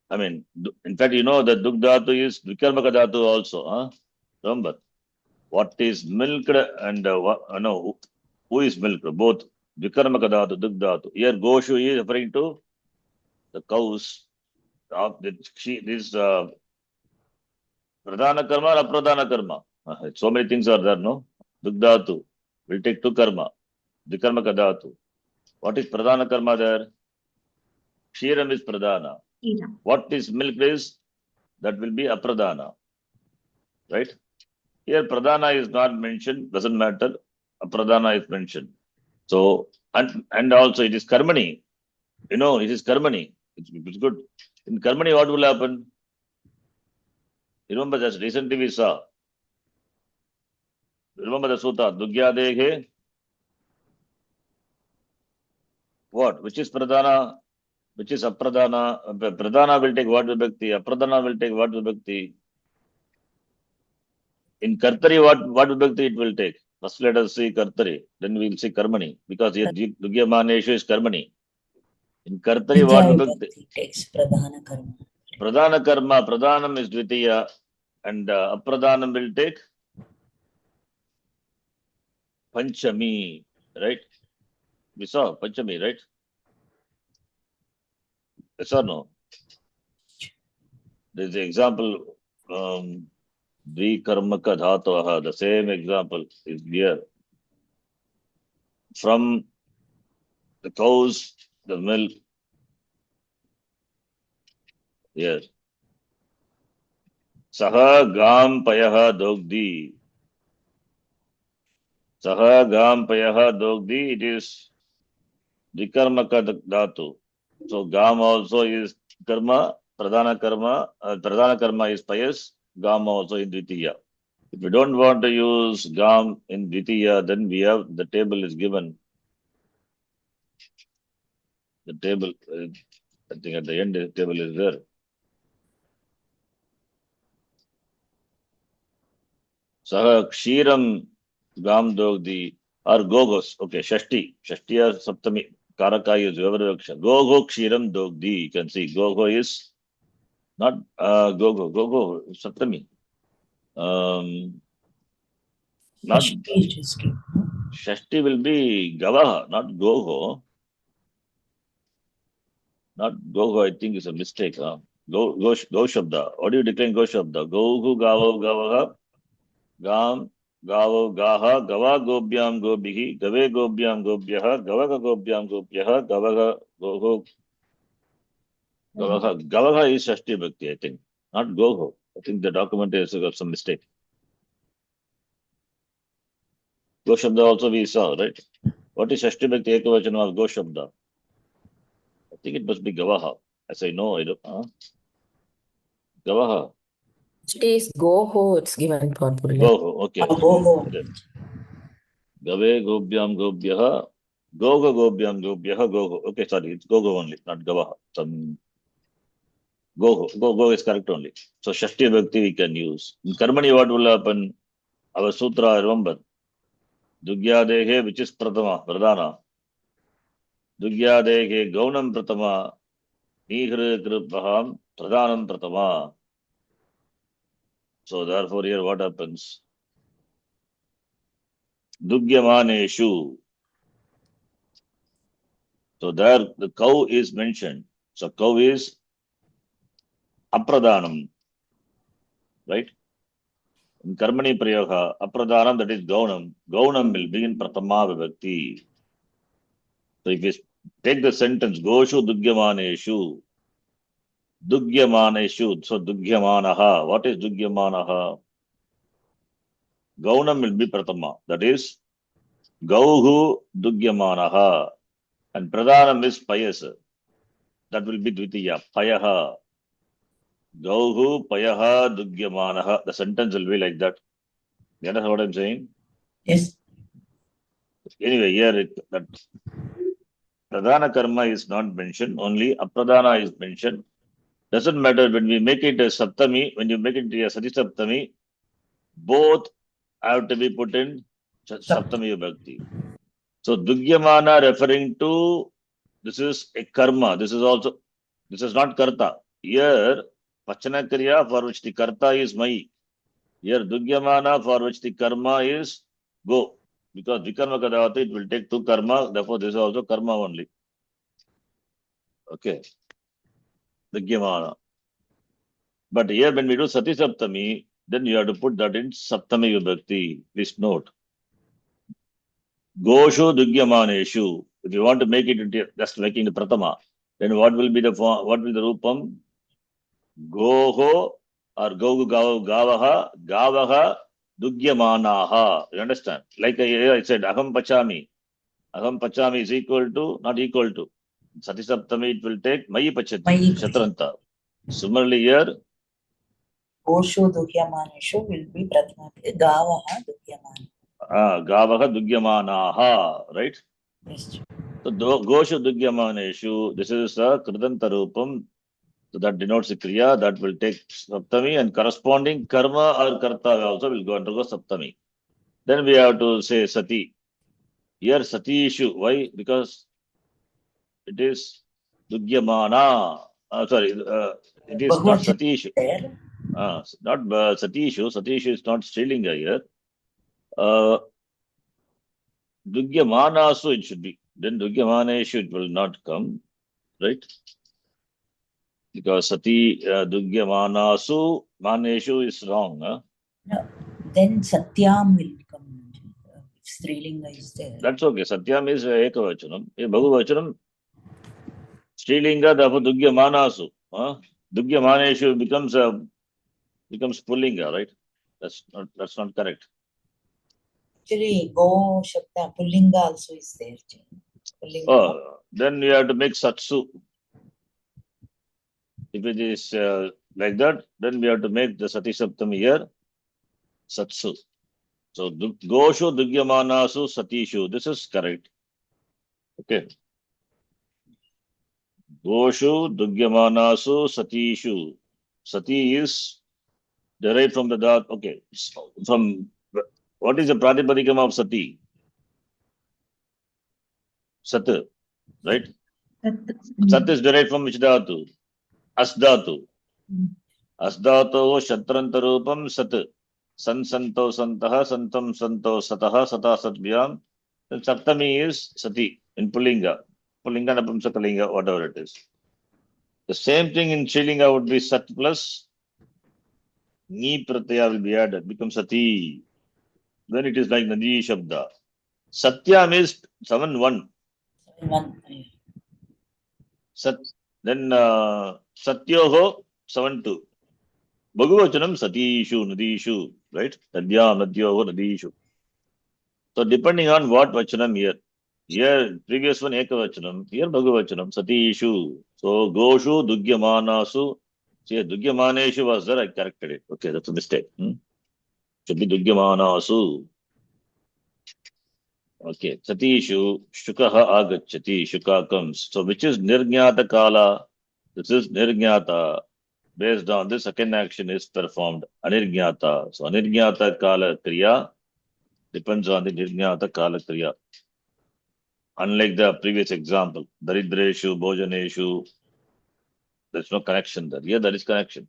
I mean, in fact, you know that Dugdhatu is Vikarmaka Dhatu also. Huh? Remember, what is milked and no, who is milked? Both Vikarmaka Dhatu, Dugdhatu. Here Goshu is referring to the cows. This Pradhana Karma or Apradhana Karma. So many things are there, no? Dugdhatu will take two karma. Vikarmaka Dhatu. What is Pradhana Karma there? Kshiram is Pradhana. Kshiram. What is milked is, that will be Apradhana. Right? Here Pradhana is not mentioned, doesn't matter. Apradhana is mentioned. So, and also it is Karmani. You know, it is Karmani. It's good. In Karmani, what will happen? You remember just recently we saw. Remember the Sutta, Dugyadehe. What? Which is Pradhana? Which is Apradhana? Pradhana will take what vibhakti? Apradhana will take what vibhakti? In Kartari, what vibhakti it will take? First let us see Kartari, then we will see Karmani. Because here Dugyamaneshu is Karmani. In Kartari, what vibhakti? Takes Pradhana Karma. Pradhana Karma, Pradhanam is Dvitiya, and Apradhanam will take Panchami, right? We saw Panchami, right? Yes or no? There is an example, Dvikarmaka Dhatoha, the same example is here. From the cows, the milk, here. Saha Gam Payaha Dogdi. Saha Gam Payaha Dogdi, it is Dvikarmaka Dhatu. So Gam also is Karma, Pradhana Karma is Payas, Gam also in Dvitiya. If we don't want to use Gam in Dvitiya, then we have, the table is given. The table, I think at the end, the table is there. Saha Kshiram Gam Dogdi or Gogos. Okay, Shashti. Shashti or Saptami. Karaka is Vivaraksha. Gogo Kshiram Dogdi. You can see Gogo is not Gogo. Gogo Saptami. Not Shashti will be Gavaha, not Gogo. Not Gogo, I think is a mistake. Go Shabda. What do you decline Go Shabda? Gogu Gavo Gavaha. Gam Gavo Gaha. Gava Gobyam Gobihi. Gave Gobyam Gobyaha. Gavaga Gobyam Gobyaha. Gavaga Gogo. Gavaha. Gavaha is Shashti Bhakti, I think. Not Gogo. I think the document has got some mistake. Go Shabda also we saw, right? What is Shashti Bhakti Ekavachana of Go Shabda? I think it must be Gavaha. As I know, I don't know. Gavaha. It is Goho, it's given purple. Goho, okay. Goho. Gave Gobyam Gobyaha. Gogo Gobyam Gobyaha Gogo. Okay, sorry, it's Gogo only, not Gavaha. Some Gogo. Gogo is correct only. So Shashti Bhakti we can use. In Karmani, what will happen? Our sutra, remember. Dugyadehe, which is Pratama, Pradhana. Dugyadehe, Gaunam Pratama. Nihre Kripaham, Pradhanam Pratama. So therefore here what happens? Dugyamaneshu. So there the cow is mentioned. So cow is Apradhanam. Right? In Karmani Prayoga, Apradhanam, that is Gaunam. Gaunam will be in Pratama Vibhakti. So if you take the sentence, Goshu Dugyamaneshu. Dugyamaneshu. So Dugyamanaha. What is Dugyamanaha? Gaunam will be Pratama. That is Gauhu Dugyamanaha. And pradhanam is pious. That will be dvitiya. Payaha. Gauhu payaha dugyamanaha. The sentence will be like that. You understand what I'm saying? Yes. Anyway, here that pradhana karma is not mentioned. Only apradhana is mentioned. Doesn't matter when we make it a saptami. When you make it a sati saptami, both have to be put in saptami vibhakti. So dugyamana referring to this is a karma. This is not karta. Here pachana kriya for which the karta is mai. Here dugyamana for which the karma is go. Because vikarma kadavati it will take two karma. Therefore this is also karma only. Okay. Dugyamana. But here when we do sati saptami, then you have to put that in saptami vibhakti. Please note. Goshu dugyamaneshu. If you want to make it into just making the pratama, then what will be the form, what will the rupam? Goho or gogu gavaha dugyamanaha. You understand? Like I said, aham pachami. Aham pachami is equal to, not equal to. Sati saptami it will take mayi pachati. Mayi Shatranta. Similarly here, Goshu duhyamaneshu will be prathama. Gavaha duhyamana. gavaha dugyamanaha. Right? Yes. So goshu dugyamaneshu. This is a kridanta rupam. So that denotes the kriya that will take saptami and corresponding karma or karta also will go undergo saptami. Then we have to say sati. Here sati issue. Why? Because it is dugyamana. It is not sati issue. There. Not sati issue. Sati issue is not strilinga here. Dugyamana so it should be. Then dugyamana issue it will not come. Right? Because sati dugyamanasu maneshu is wrong. No. Then Satyam will come. If Strilinga is there. That's okay. Satyam is ekavachanam. Bhagavachanam. Strilinga therefore dugyamanasu. Dugyamaneshu becomes pullinga, right? That's not correct. Actually, Go Shabda Pullinga also is there. Pullinga. Then you have to make satsu. If it is like that, then we have to make the sati saptami here satsu. So goshu dugyamanasu satishu. This is correct. Okay. Goshu dugyamanasu satishu. Sati is derived from the dhat. Okay. From what is the pratipadikam of sati? Sat. Right? Sat is derived from which dhatu? Asdhatu. Asdhatu shatranta rupam sat. San santo santaha santam santo sataha sata satvyam. Then saptami is sati in pullinga. Pullinga napumsakalinga, whatever it is. The same thing in Strilinga would be sat plus ni pratyaya will be added, becomes sati. Then it is like nadi shabda. Satyam is 7-1. 1. Sat. Then satyoho 7-2. Bhagavachanam satishu nadishu. Right? Nadyam nadyoho nadishu. So depending on what vachanam here. Here, previous one ekavachanam. Here bhagavachanam satishu. So goshu dugyamanasu. See, dugyamaneshu was there, I corrected it. Okay, that's a mistake. Should be dugyamanasu. Okay, satishu shukaha agacchati. Shuka comes. So which is nirjnata kala? This is nirjnata. Based on this, second action is performed. Anirjnata. So anirjnata kala kriya depends on the nirjnata kala kriya. Unlike the previous example, daridreshu, bhojaneshu, there's no connection there. Here there is connection.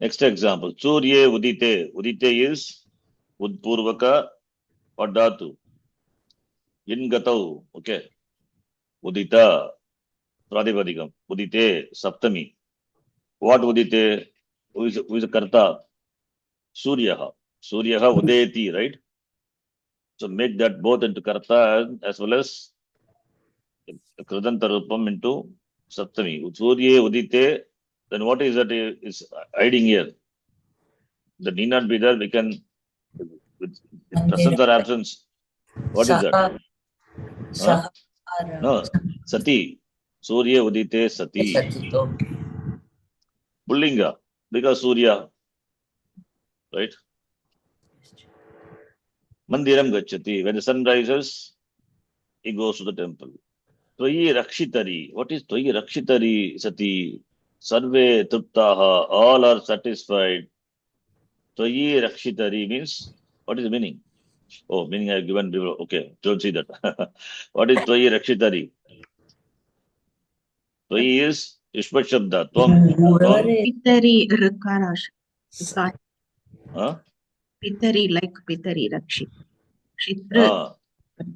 Next example, surye udite. Udite is udpurvaka padatu. Ingatau, okay. Udita, pradipadikam. Udite, saptami. What udite? Who is the karta? Suryaha. Suryaha udeti, right? So make that both into karta as well as kridanta rupam into saptami. Surye udite. Then what is that is hiding here? That need not be there. We can, with presence or absence. What is that? Saha No, Sati. Surya Udite Sati. Sati. Okay. Pullinga. Because Surya. Right? Mandiram Gachati. When the sun rises, he goes to the temple. Tvayi Rakshitari. What is Tvayi Rakshitari Sati? Sarve Truptaha. All are satisfied. Tvayi Rakshitari means, what is the meaning? Oh, meaning I have given below. Okay, don't see that. What is Tvayi Rakshitari? Tvayi is Ishvat Shabda. Tvam. Whoever Tvam. is Pitari Rakarash. Huh? Pitari like Pitari Rakshit. Shitra. Ah,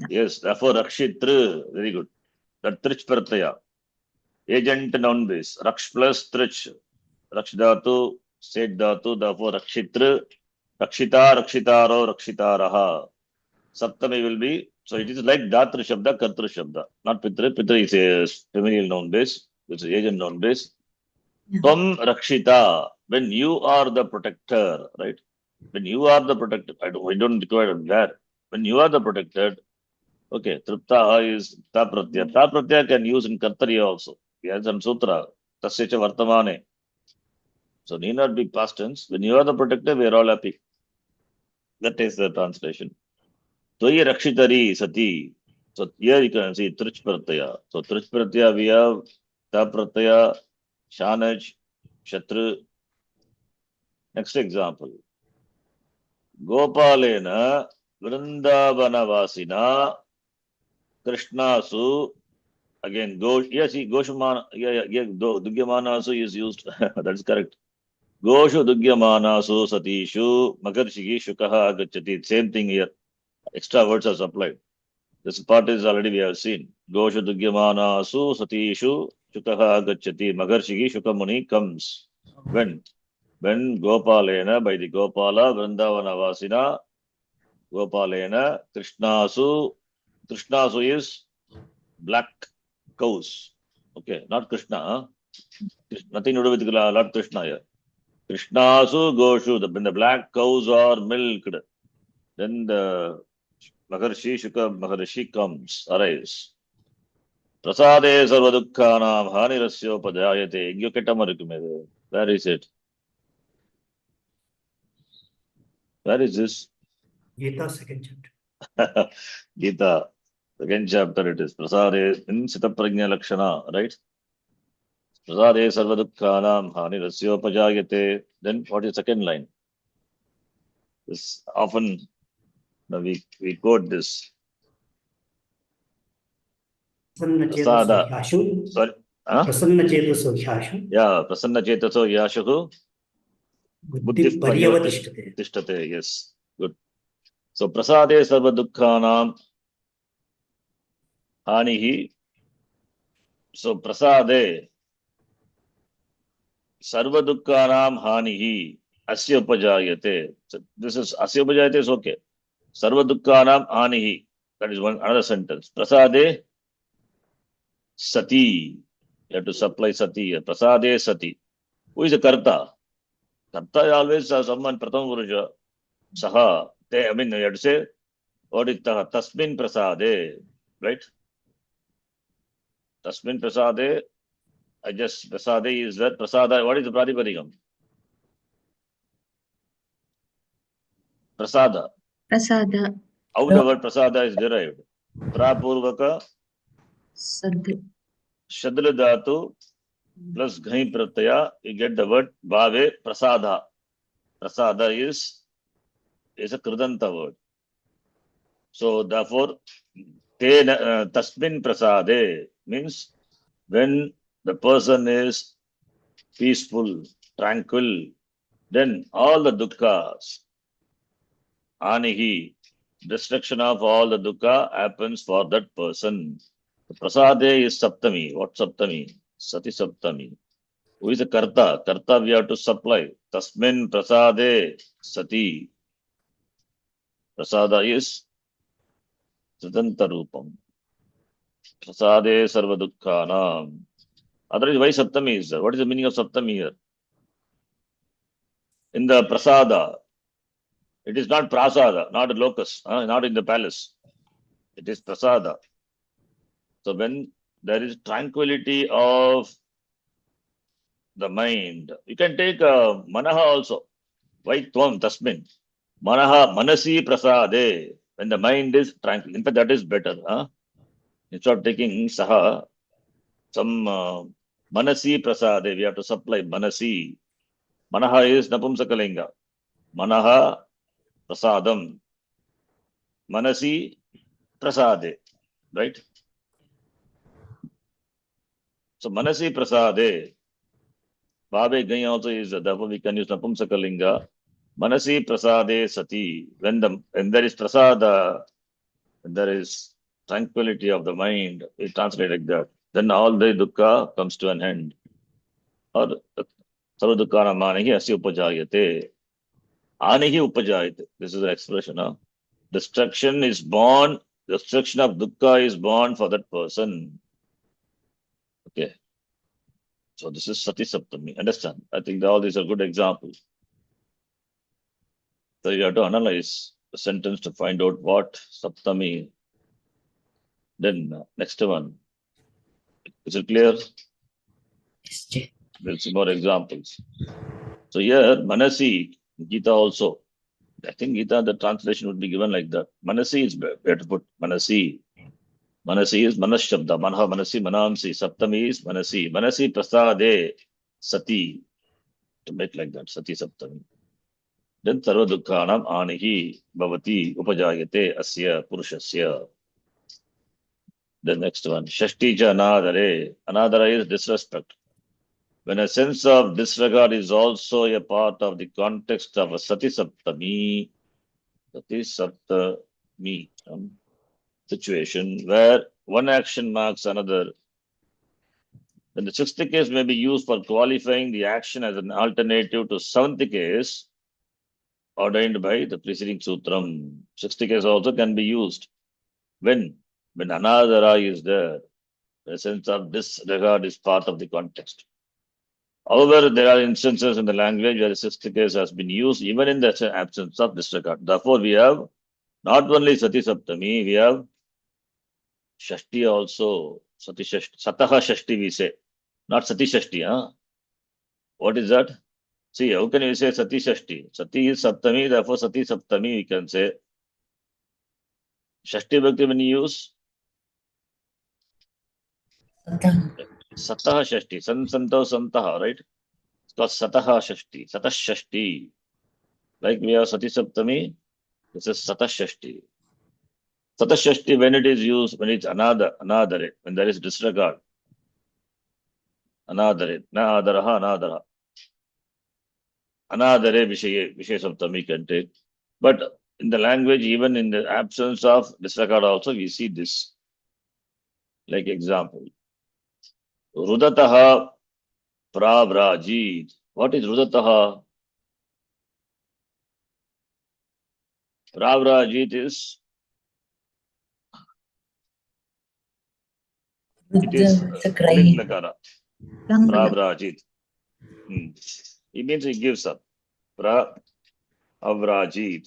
yes, therefore Rakshitra. Very good. That Trich Pratyaya. Agent noun base. Raksh plus Trich. Raksh Dhatu, Set Dhatu, therefore Rakshitra. Rakshita, Rakshitaro, Rakshitaraha. Saptami will be, so it is like Dhatru Shabda, Kartru Shabda. Not Pitra. Pitra is a familial noun base. It's an agent noun base. Tvam Rakshita. When you are the protector, right? When you are the protector, I don't require that. When you are the protected, okay, Triptaha is Ta Pratyaya. Ta Pratyaya can use in Kartariya also. We have some sutra. Tasya cha Vartamane. So need not be past tense. When you are the protector, we are all happy. That is the translation. Tvayi Rakshitari Sati. So here you can see Trich Pratyaya. So Trich Pratyaya we have Ta Pratyaya, Shanaj, Shatru. Next example. Gopalena Vrindavanavasina Krishnasu. Again, Goshamana, Dugyamanasu is used. That is correct. Goshu Dugyamanasu Satishu Makarshigi Shukaha Agachati. Same thing here. Extra words are supplied. This part is already we have seen. Goshu Dugyamanasu Satishu Shukaha Agachati. Makarshigi Shukamuni comes. When? When Gopalena, by the Gopala, Vrindavanavasina, Gopalena, Krishnasu is black cows. Okay, not Krishna. Huh? Nothing to do with Lord Krishna here. Krishnasu Goshu, when the black cows are milked, then the Maharshi Shuka Maharshi comes, arrives. Prasade Sarvadukkanam Hanirasyo Padayate. Yuketamarukumede. Where is it? Where is this? Gita, second chapter. Gita, second chapter it is. Prasade in Sita Prajna Lakshana, right? Prasade Sarvadukkanam Hanirasyo Pajayate. Then what is second line? This often we quote this. Prasanna Prasada. Chetaso Hyashu. Sorry. Huh? Prasanna Chetaso Hyashu. Yeah, Prasanna Chetaso Yashuhu. Buddhi Paryavatishtate. Tishtate. Yes. Good. So Prasade Sarvadukkanam Hanihi. So Prasade Sarvadukkanam Hanihi Asya Upajayate. So this is Asya Upajayate is okay. Sarvadukkanam Hanihi. That is one another sentence. Prasade Sati. You have to supply Sati. Prasade Sati. Who is a Karta? Karta is always someone Pratham Purusha. Saha. I mean, you have to say, what is Tasmin Prasade? Right? Tasmin Prasade. I just, Prasade is that. Prasada, what is the Pradipadikam? Prasada. Prasada. How the word Prasada is derived? Prapurvaka, Sad. Shadla Dhatu, plus Ghai Pratyaya, you get the word Bhave Prasada. Prasada is a Kridanta word. So therefore, Tasmin Prasade means when the person is peaceful, tranquil, then all the dukkhas, anihi, destruction of all the dukkha happens for that person. The Prasade is Saptami. What Saptami? Sati Saptami. Who is the Karta? Karta we have to supply. Tasmin Prasade Sati. Prasada is Siddhanta Rupam. Prasade Sarva Dukkhanam. Otherwise, why Saptami is there? What is the meaning of Saptami here? In the Prasada, it is not Prasada, not a locus, not in the palace. It is Prasada. So when there is tranquility of the mind, you can take manaha also. Why tvam tasmin? Manaha manasi prasade. When the mind is tranquil. In fact, that is better. Huh? Instead of taking saha, some manasi prasade, we have to supply manasi. Manaha is napumsakalinga. Manaha prasadam. Manasi prasade. Right? So manasi prasade. Bhabe gai also is, therefore we can use napumsakalinga. Manasi prasade sati. When there is prasada, when there is tranquility of the mind, we translate like that. Then all the dukkha comes to an end. Or sarva dukkha manihi asya upajayate. Anihi upajayate. This is the expression. Huh? Destruction is born. Destruction of dukkha is born for that person. Okay. So this is Sati Saptami. Understand? I think all these are good examples. So you have to analyze the sentence to find out what Saptami. Then next one. Is it clear? Yes, Jay. We'll see more examples. So here, Manasi, Gita also. I think Gita, the translation would be given like that. Manasi is better to put Manasi. Manasi is Manas Shabda. Manha Manasi Manamsi. Saptami is Manasi. Manasi Prasade Sati. To make like that. Sati Saptami. Then Sarva Dukkhanam Anihi Bhavati Upajayate Asya Purushasya. The next one. Shashti Ja Anadare. Anadara is disrespect. When a sense of disregard is also a part of the context of a Sati Saptami situation where one action marks another, then the sixth case may be used for qualifying the action as an alternative to seventh case ordained by the preceding sutram. Sixth case also can be used when anadara is there. The sense of disregard is part of the context. However, there are instances in the language where the sixth case has been used even in the absence of disregard. Therefore, we have not only Sati Saptami, we have Shashti also. Sati Shashti. Sataha Shashti we say. Not Sati Shashti. Huh? What is that? See, how can you say Sati Shashti? Sati is Saptami, therefore Sati Saptami we can say. Shashti Bhakti when you use Sataha Shashti. Santo Santaha, right? It's called Sataha Shashti. Satah Shashti. Like we have Sati Saptami, this is Satah Shashti. Satah Shashti when it is used, when it's anadare, when there is disregard. Anadare. Na adaraha, anadaraha. Anadare Vishaya Saptami can take. But in the language, even in the absence of disregard also, we see this. Like example. Rudataha Pravrajit. What is Rudataha? Pravrajit is, it is It's a Pulit cry. Lakara. Langala. Pravrajit. It means he gives up. Pravrajit.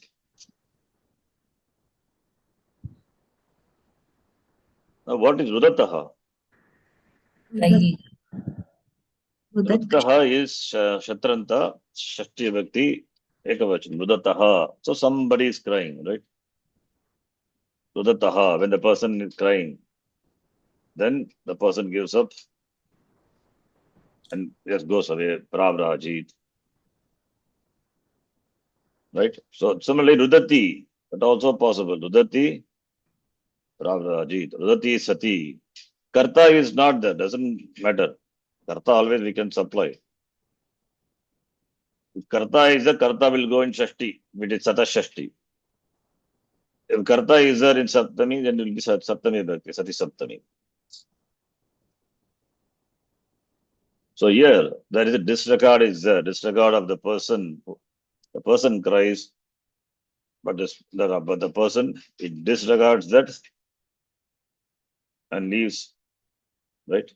Now what is Rudataha? Cry. Rudataha is Shatranta, Shashti Bhakti, Ekavachan. Rudataha. So somebody is crying, right? Rudataha, when the person is crying, then the person gives up and just goes away. Pravrajit. Right? So similarly, Rudati, but also possible. Rudati, Pravrajit. Rudati is Sati. Karta is not there, doesn't matter. Karta always we can supply. If Karta is there, Karta will go in Shashti, which is Sata Shashti. If Karta is there in Saptami, then it will be Saptami Bhakti, Sati Saptami. So here, there is a disregard is there, disregard of the person. The person cries, but the person, it disregards that and leaves, right?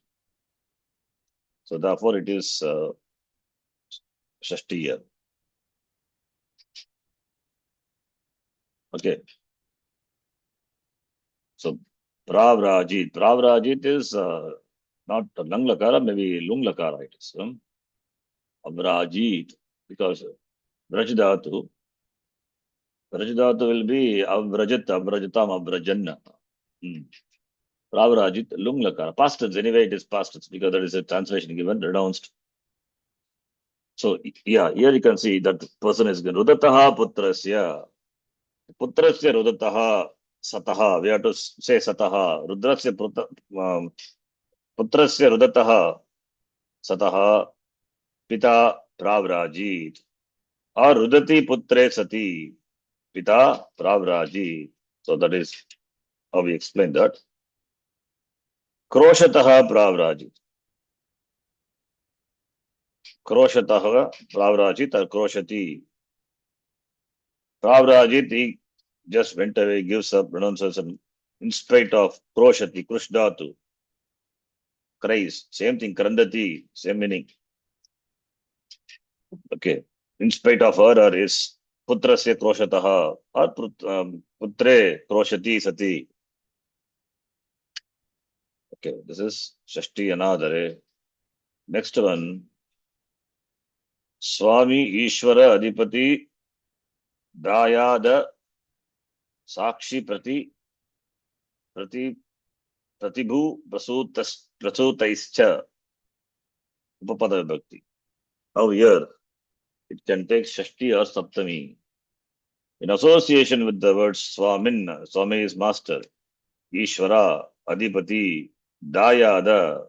So therefore it is Shashti here. Okay. So Pravrajit. Pravrajit is not Lang Lakara, maybe Lung Lakara it is. Avrajit, because Vrajadhatu will be Avrajat, Avrajatam, Avrajanna. Pravrajit, Lung Lakara. Past tense, anyway it is past tense because that is a translation given, renounced. So, yeah, here you can see that person is given. Rudataha Putrasya. Putrasya Rudataha Sataha. We have to say Sataha. Rudrasya Putrasya Rudataha Sataha Pita Pravrajit. Or Rudati Putre Sati Pita Pravrajit. So that is how we explain that. Kroshataha Pravrajit. Kroshataha Pravrajit or Kroshati. Pravrajit, he just went away, gives up, pronunciation in spite of Kroshati, Krushdatu, cries. Same thing, Krandati, same meaning. Okay. In spite of her or his Putrasya Kroshataha or Putre Kroshati Sati. Okay, this is Shashti Anadare. Next one. Swami Ishvara Adipati Dayada Sakshi Pratibhu Prasutaischa Upapadav Bhakti. Now here it can take Shashti or Saptami. In association with the word Swamin, Swami is master, Ishvara, Adipati, Dayada.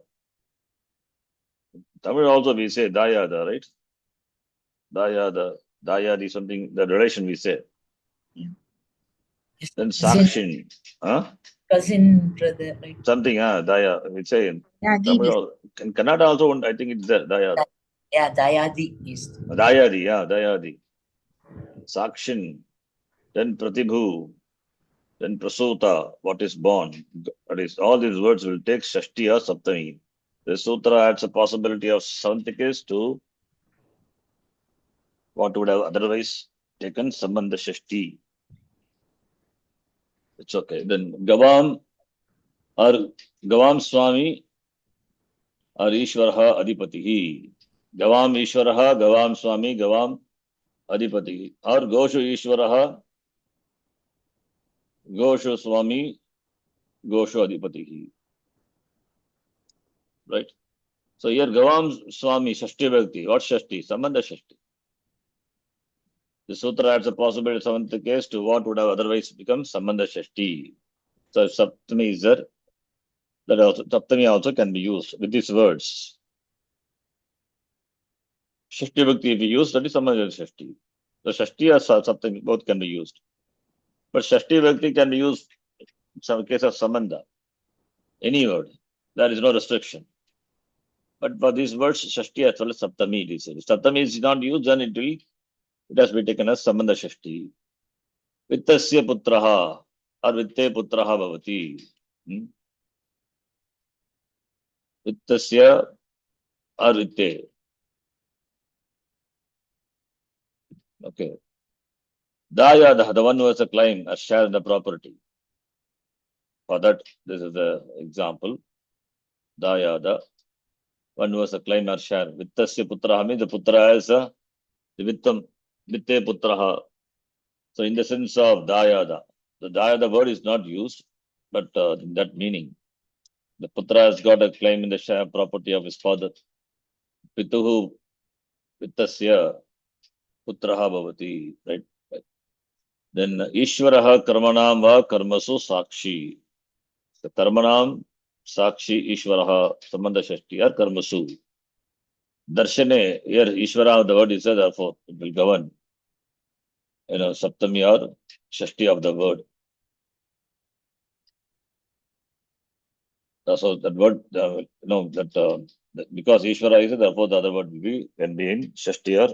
Tamil also we say Dayada, right? Dayada, Dayadi, something, the relation we say. Then Sakshin, Cousin brother, right? something, Daya, we say in Tamil. In Kannada also, I think it's there, Dayada. Yeah, Dayadi is. Dayadi, Dayadi. Sakshin, then Pratibhu, then Prasuta, what is born. That is, all these words will take Shashti or Saptami. The sutra adds a possibility of seventh case to what would have otherwise taken Sambandha Shashti. It's okay. Then Gavam or Gavam Swami or Ishvaraha Adipatihi. Gavam Ishvaraha, Gavam Swami, Gavam Adipatihi. Or Goshu Ishvaraha, Goshu Swami, Goshu Adipatihi. Right? So here Gavam Swami, Shashti Bhakti. What Shashti? Sambandha Shashti. The sutra adds a possible seventh case to what would have otherwise become Sambandha Shashti. So if Saptami is there, that also Saptami also can be used with these words. Shashti Bhakti if we use, that is Sambandha Shashti. The Shashti or Saptami both can be used. But Shashti Bhakti can be used in some case of Sambandha. Any word. There is no restriction. But for these words, Shashti as well as Saptami it is. If Saptami is not used, then it has been taken as Sambandha Shashti. Vittasya putraha or vitte putraha bhavati. Vittasya or vitte. Okay. Dayada, the one who has a claim or share in the property. For that, this is the example. Dayada, one who has a claim or share. Vittasya putraha means the putra has a vittam, vitte putraha. So in the sense of Dayada, the Dayada word is not used, but in that meaning, the putra has got a claim in the share property of his father. Pituhu vittasya putraha bhavati, right? Then Ishvaraha karmanam va karmasu sakshi. The karmanam sakshi Ishvaraha sambandha shashti or karmasu. Darshane, here Ishvara, the word is there, therefore it will govern. Saptami or shashti of the word. So that word, because Ishvara is, therefore the other word can be in shashti or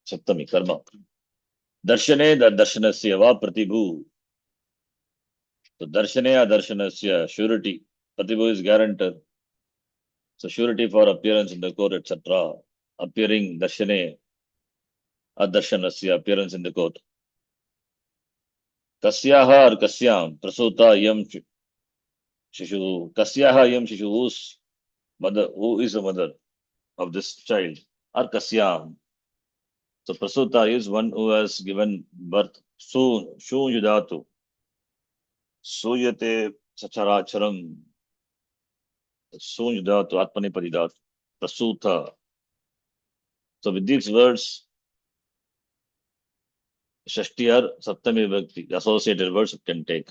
saptami, karma. Darshane, the darshanasya va pratibhu. So darshane or darshanasya, surety. Pratibhu is guarantor. So surety for appearance in the court, etc. Appearing darshane or darshanasya, appearance in the court. Kasyaha or kasyam, prasuta yam Shishu, Kasyaha Yam Shishu, whose mother, who is the mother of this child, or Kasyam. So Prasuta is one who has given birth. Soon, Shun Yudatu, Suyate Sacharacharam, Soon Yudatu, Atmanipadidat, Prasuta. So with these words, Shashtiyar, Saptami Vibhakti, associated words can take.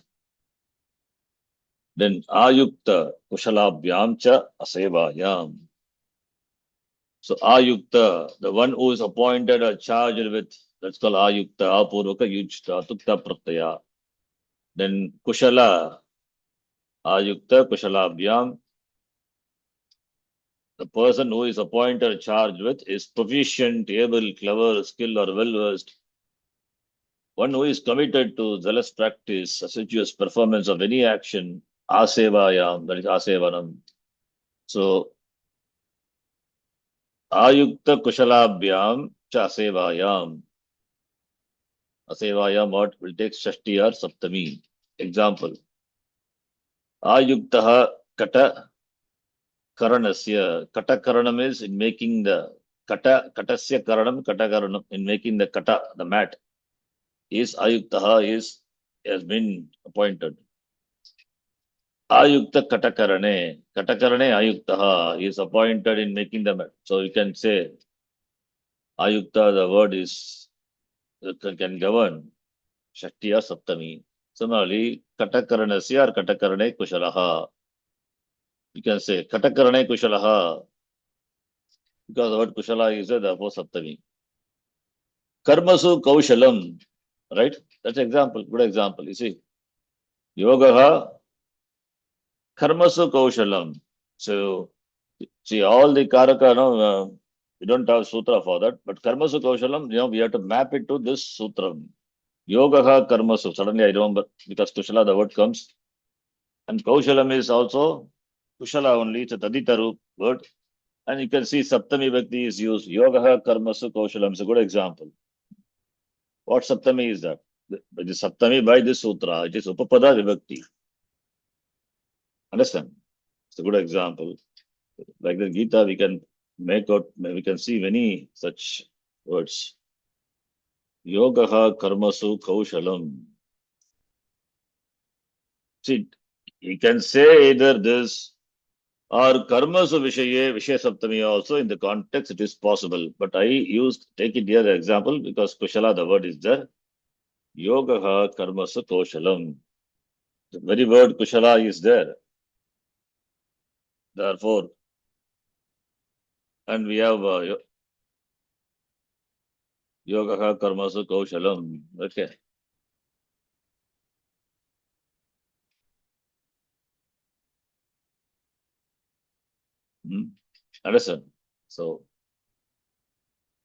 Then Ayukta, Kushalabhyam cha Asevayam. So Ayukta, the one who is appointed or charged with, that's called Ayukta, Apurvaka Yujta, Tukta Pratyaya. Then Kushala, Ayukta, Kushalabhyam, the person who is appointed or charged with is proficient, able, clever, skilled, or well versed. One who is committed to zealous practice, assiduous performance of any action, Asevayam, that is Asevanam. So Ayukta Kushalabhyam cha Asevayam. Asevayam, what will take Shashti or Saptami. Example. Ayuktaha Kata Karanasya. Kata Karanam is in making the Katasya Karanam, Kata Karanam, in making the Kata, the mat. Is Ayuktaha has been appointed. Ayukta Katakarane. Katakarane Ayuktaha is appointed in making the mat. So you can say Ayukta, the word is can govern Shakti or Saptami. Similarly, Katakaranasya or Katakarane Kushalaha. You can say Katakarane Kushalaha because the word Kushala is there, therefore Saptami. Karmasu Kaushalam, right? That's example, good example. You see, Yogaha Karmasu Kaushalam. So, see, all the Karaka, no, we don't have sutra for that, but Karmasu Kaushalam, we have to map it to this sutra. Yogaha Karmasu. Suddenly I remember because Kushala, the word comes. And Kaushalam is also Kushala only, it's a Taditaru word. And you can see Saptami Bhakti is used. Yogaha Karmasu Kaushalam is a good example. What Saptami is that? The Saptami by this sutra, it is Upapada Vibhakti. Understand? It's a good example. Like the Gita, we can make out, we can see many such words. Yogaha Karmasu Kaushalam. See, you can say either this or Karmasu Vishaya Saptami also in the context it is possible. But I take it here the example because Kushala, the word is there. Yogaha Karmasu Kaushalam. The very word Kushala is there. Therefore, and we have Yogaha Karmasu Kaushalam. Okay. Understand? So,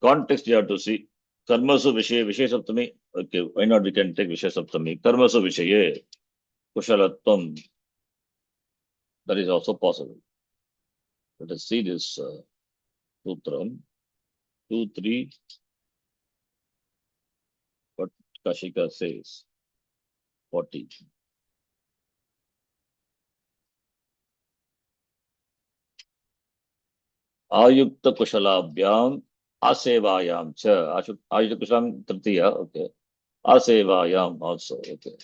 context you have to see. Karmasu Vishaya Saptami. Okay, why not we can take Vishaya Saptami? Karmasu Vishaya Kushalatvam. That is also possible. Let us see this sutram. 2, 3. What Kashika says. 40. Ayukta Kushalabhyam Asevayam cha. Ayukta Kushalam Tritiya. Okay. Asevayam also. Okay.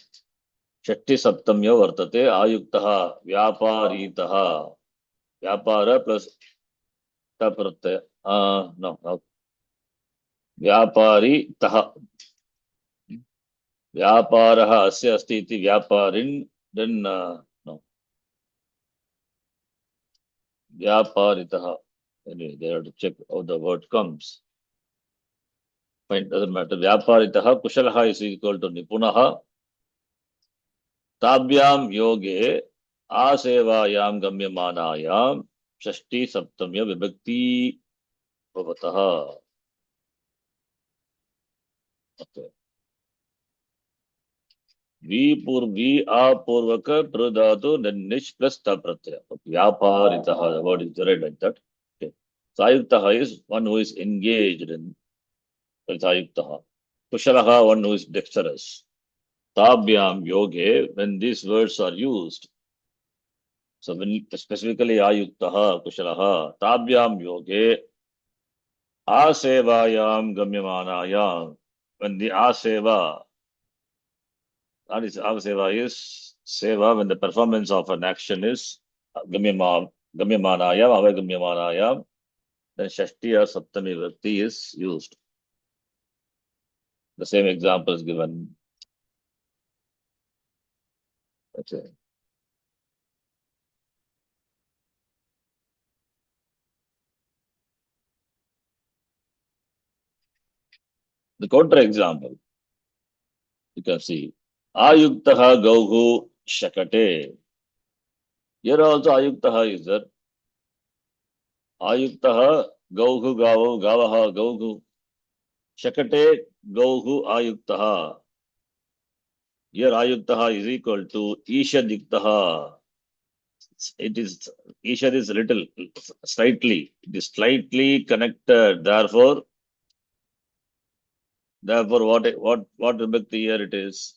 Shakti Saptamya Vartate Ayuktaha Vyaparitaha. Vyapara plus Tapratyaya. No. Vyaparitaha. Vyaparaha asya asti iti vyaparin. Then, no. Vyaparitaha. Anyway, they have to check how the word comes. Fine, doesn't matter. Vyaparitaha Kushalaha is equal to Nipunaha. Tabhyam yoge asevayam gamyamanayam shashti saptamya vibhakti bhavataha. Okay. V apurvaka pradatu then nish plus ta pratyaya. Vyaparitaha, the word is read like that. Okay. So Ayuktaha is one who is engaged in. That's Ayuktaha. Kushalaha, one who is dexterous. Tabhyam yoge, when these words are used, So when specifically ayuktaha, kushalaha, tabhyam yoge, asevayam gamyamanayam, when the aseva, that is aseva is seva when the performance of an action is gamyamanayam, avagamyamanayam, then Shashti or Saptami Vibhakti is used. The same example is given. Okay. The counter example, you can see Ayuktaha Gauhu Shakate. Here also Ayuktaha is there. Ayuktaha Gauhu Gavahu Gavaha Gauhu Shakate Gauhu Ayuktaha. Here Ayuktaha is equal to Ishadiktaha. It is Ishad is little, slightly. It is slightly connected. Therefore, what vibhakti here it is?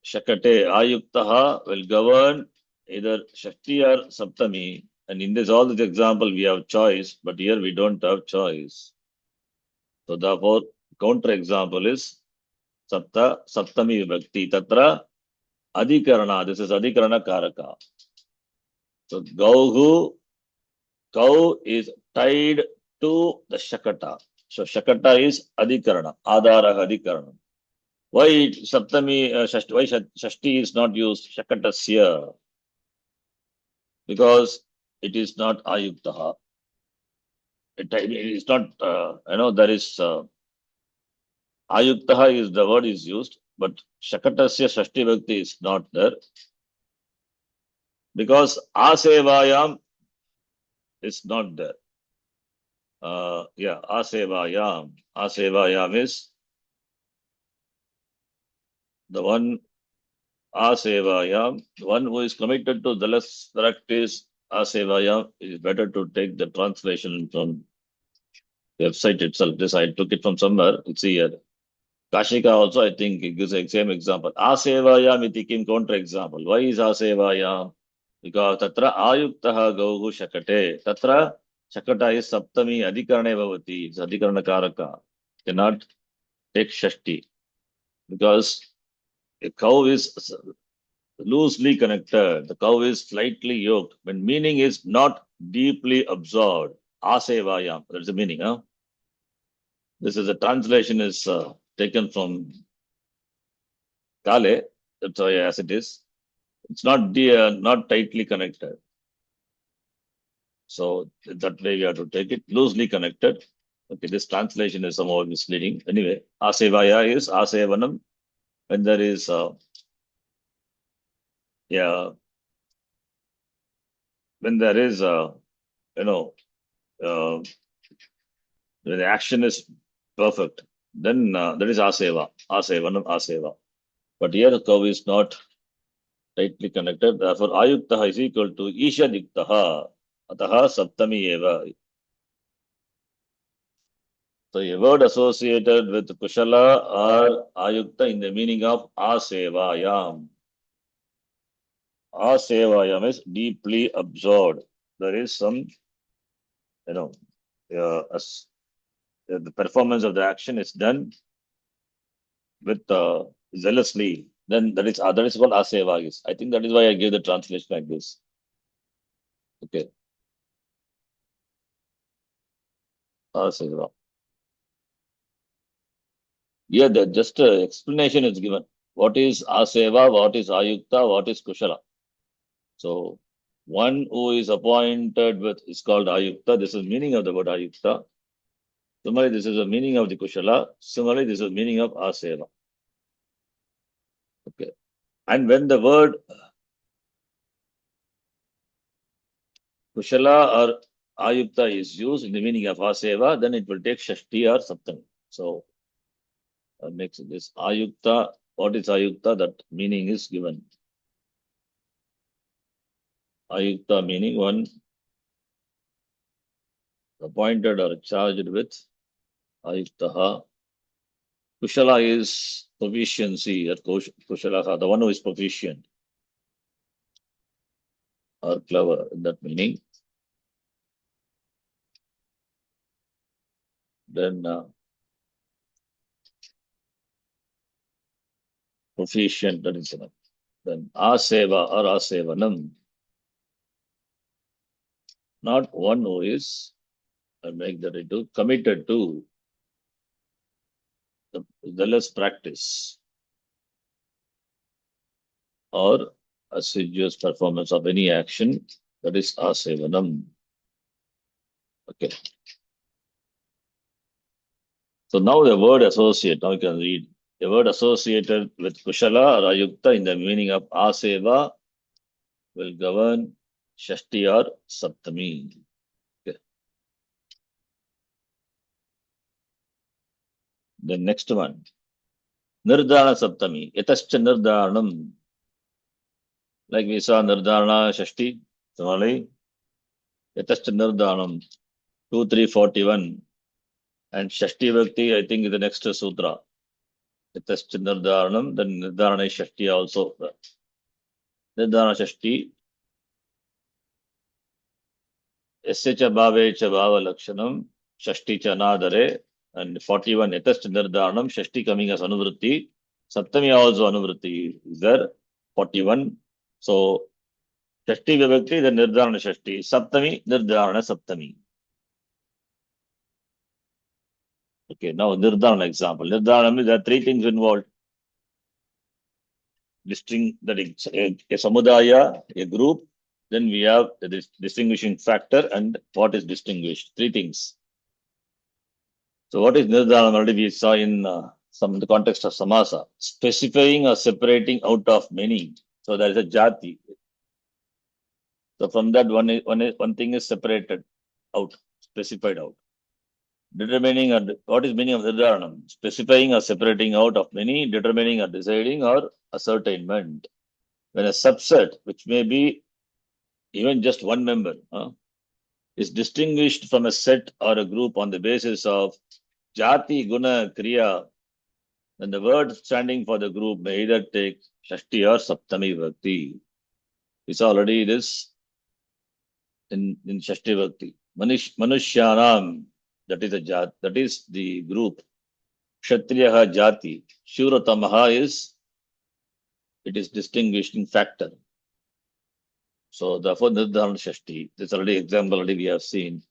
Shakate Ayuktaha will govern either Shakti or Saptami. And in this all this example we have choice, but here we don't have choice. So therefore, counter example is Saptami Vibhakti. Tatra Adhikarana. This is Adhikarana Karaka. So cow is tied to the Shakata. So Shakata is Adhikarana, Adara Adhikarana. Why Saptami, why Shashti is not used Shakatasya? Because it is not Ayuktaha. It is not, there is Ayuktaha is the word is used, but Shakatasya Shashti Bhakti is not there. Because Asevayam is not there. Asevayam. Asevayam is the one Asevayam, the one who is committed to the less practice Asevayam. It is better to take the translation from the website itself. This I took it from somewhere. It's here. Kashika also, I think, it gives the same example. Asevayam iti kim counter example. Why is Asevayam? Because Tatra Ayuktaha Gauhu Shakate. Tatra Shakata is Saptami Adhikarane Bhavati. It's Adhikarana Karaka. Cannot take Shashti. Because a cow is loosely connected. The cow is slightly yoked. When meaning is not deeply absorbed. Asevayam. That's the meaning. Huh? This is a translation is taken from Kale. That's why as it is. It's not not tightly connected. So that way we have to take it loosely connected. Okay, this translation is somehow misleading. Anyway, Asevaya is Asevanam when there is when there is when the action is perfect, then that is Aseva, Asevanam, Aseva. But here the cow is not tightly connected. Therefore, Ayuktaha is equal to Ishadiktaha. Ataha Saptami Eva. So a word associated with Kushala or Ayukta in the meaning of Asevayam. Asevayam is deeply absorbed. There is some, the performance of the action is done with zealously. Then that is called Aseva. I think that is why I gave the translation like this. Okay. Aseva. Yeah, just explanation is given. What is Aseva, what is Ayukta, what is Kushala? So, one who is appointed with is called Ayukta. This is meaning of the word Ayukta. Similarly, this is the meaning of the Kushala. Similarly, this is the meaning of Aseva. Okay. And when the word Kushala or Ayukta is used in the meaning of Aseva, then it will take Shashti or Saptami. So, makes this Ayukta. What is Ayukta? That meaning is given. Ayukta meaning one appointed or charged with Ayuktaha. Kushala is proficiency, or Kushalaha, the one who is proficient. or clever in that meaning. Then proficient, that is enough. Then aseva or asevanam, not one who is, I make that into, committed to the zealous practice or assiduous performance of any action, that is asevanam. Okay. So now the word associate, now you can read. The word associated with kushala or ayukta in the meaning of aseva will govern shashti or saptami. Okay. The next one, nirdhana saptami, yatascha nirdhanam. Like we saw nirdhana shashti, similarly, yatascha nirdhanam, 2, 3, 41. And shashti bhakti, I think, is the next sutra. Yatascha nirdhanam, then nirdhana is shashti also. Nirdhana shashti, yasya cha bhave cha bhava lakshanam, shashti cha nadare, and 41, yatascha nirdhanam, shashti coming as anuvritti, saptami also anuvritti is there, 41. So, shashti vibhakti, then nirdhana shashti, saptami, nirdhana saptami. Okay, now nirdhana example. Nirdhana means there are three things involved. That is a samudaya, a group, then we have the distinguishing factor and what is distinguished. Three things. So what is nirdhana? Already we saw in some the context of samasa, specifying or separating out of many. So there is a jati. So from that one thing is separated out, specified out. Determining what is meaning of nirdhanam? Specifying or separating out of many, determining or deciding or ascertainment. When a subset, which may be even just one member, is distinguished from a set or a group on the basis of jati, guna, kriya, then the word standing for the group may either take shashti or saptami bhakti. We saw already this in shashti bhakti. Manushyanam, that is the group. Kshatriyaha jati. Shuratamaha it is distinguishing factor. So therefore nirdhana shashti, this already example already we have seen.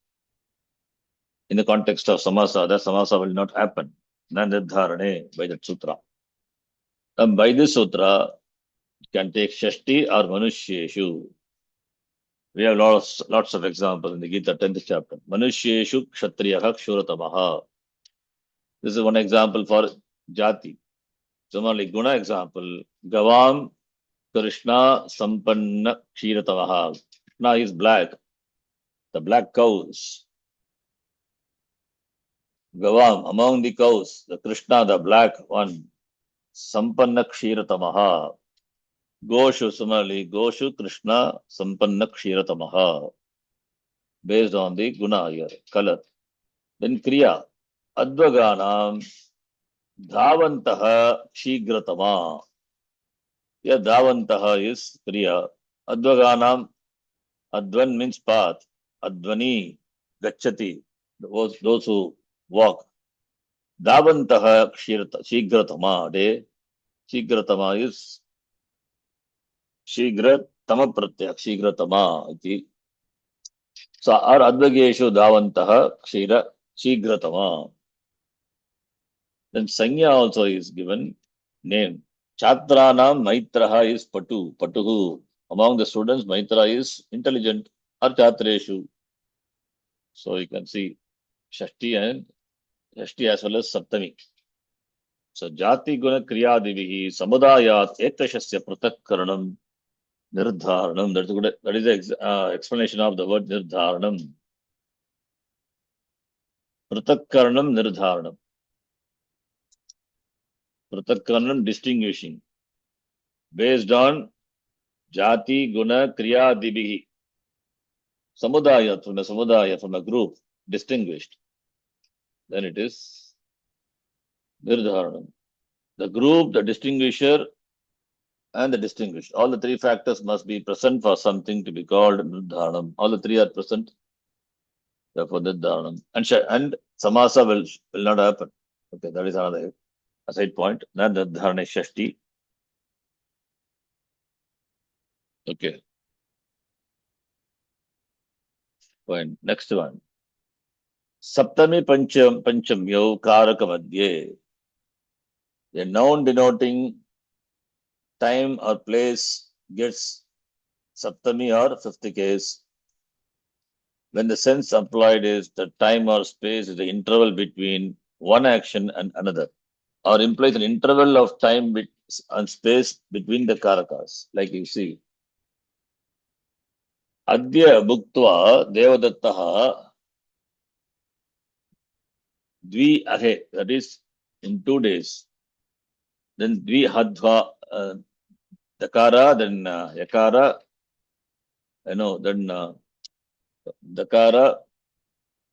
In the context of samasa, that samasa will not happen. Na nirdharane by that sutra. And by this sutra, you can take shashti or manushyeshu. We have lots of examples in the Gita 10th chapter. Manushyeshu kshatriyaha kshuratamaha. This is one example for jati. Similarly, guna example, gavam Krishna sampanna kshiratamaha. Krishna is black. The black cows. Gavam, among the cows, the Krishna, the black one, Sampanna Kshiratamaha. Goshu, similarly, Goshu Krishna Sampanna Kshiratamaha. Based on the guna here, color. Then Kriya, Advaganam Dhavantaha Shigratama. Here Dhavantaha is Kriya. Advaganam, Advan means path. Advani, Gachati, those who walk. Dhavantaha Shigratama. Shigratama is Shigratama Pratyak. Shigratama iti. So our Advageshu Dhavantaha Shigratama. Then Sanya also is given name. Chatranam Maitraha is Patu. Patuhu. Among the students, Maitra is intelligent. Or Chatreshu. So you can see Shashti as well as Saptami. So Jati Guna Kriyadivihi Samudayat Ekashasya Pratakkaranam Nirdharanam. That is the explanation of the word Nirdharanam. Pratakkaranam Nirdharanam. Pratakkaranam distinguishing. Based on Jati Guna Kriyadivihi. Samudaya, from a group, distinguished. Then it is Nirdharanam. The group, the distinguisher, and the distinguished. All the three factors must be present for something to be called nirdhanam. All the three are present, therefore nirdhanam. And samasa will not happen. Okay, that is another aside point. Then nirdharane shashti. Okay, fine. Next one. Saptami panchamyo karaka madhye. A noun denoting time or place gets saptami or fifth case when the sense applied is the time or space is the interval between one action and another, or implies an interval of time and space between the karakas. Like you see, Adya Bhuktva Devadattaha Dvi Ahe, that is in 2 days. Then Dvi Hadva Dakara, then Yakara, then Dakara,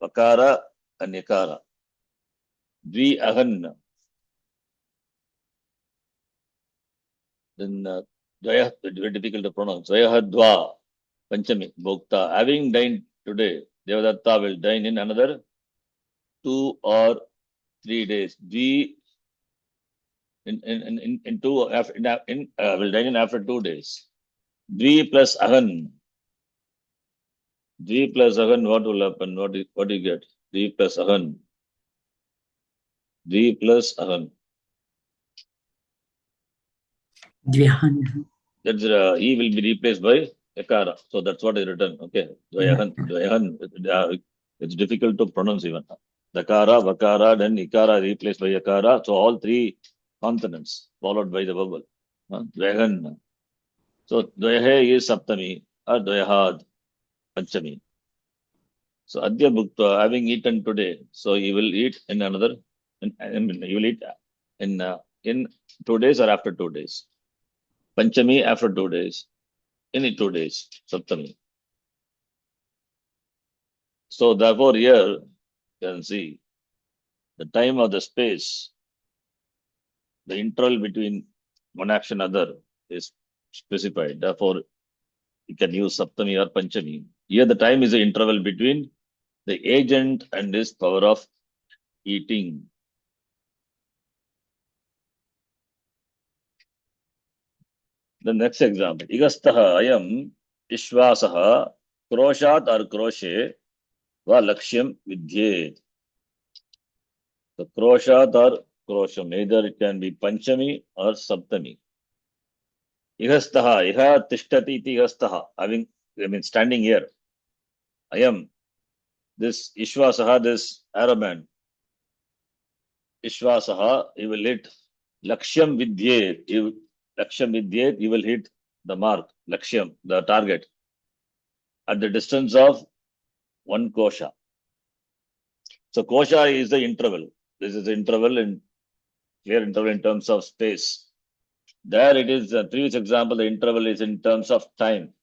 Pakara, and Yakara. Dvi Ahan, then Dvaya, very difficult to pronounce. Dvaya Panchami, Bhokta. Having dined today, Devadatta will dine in another 2 or 3 days. Dvi in two after will dine in after 2 days. Dvi plus Ahan. Dvi plus Ahan, what will happen? What do you get? Dvi plus Ahan. Dvi plus Ahan. Dvyahan. That's E will be replaced by Yakara. So that's what is written. Okay. Dvayahan. Dvayahan. It's difficult to pronounce even. Dakara, Vakara, then Ikara replaced by Yakara. So all three consonants followed by the vowel. Dvayahan. So Dvayahe is Saptami or Dvayahad Panchami. So Adya Bhukta, having eaten today, so he will eat in another, he will eat in 2 days or after 2 days. Panchami after 2 days, in 2 days, Saptami. So therefore here you can see the time or the space, the interval between one action and other is specified. Therefore you can use Saptami or Panchami. Here the time is the interval between the agent and his power of eating. The next example, Igastaha ayam Ishvasaha Kroshat or Kroshe va Lakshyam Vidyet. The Kroshat or Krosham, either it can be Panchami or Saptami. Igastaha, Iha Tishtati iti Igastaha, standing here. Ayam, this Ishvasaha, this Araman. Ishvasaha, he will hit Lakshyam Vidyet. Lakshyam Vidyet, he will hit the mark, Lakshyam, the target, at the distance of 1 kosha. So kosha is the interval. This is the interval in clear interval in terms of space. There it is, previous example, the interval is in terms of time.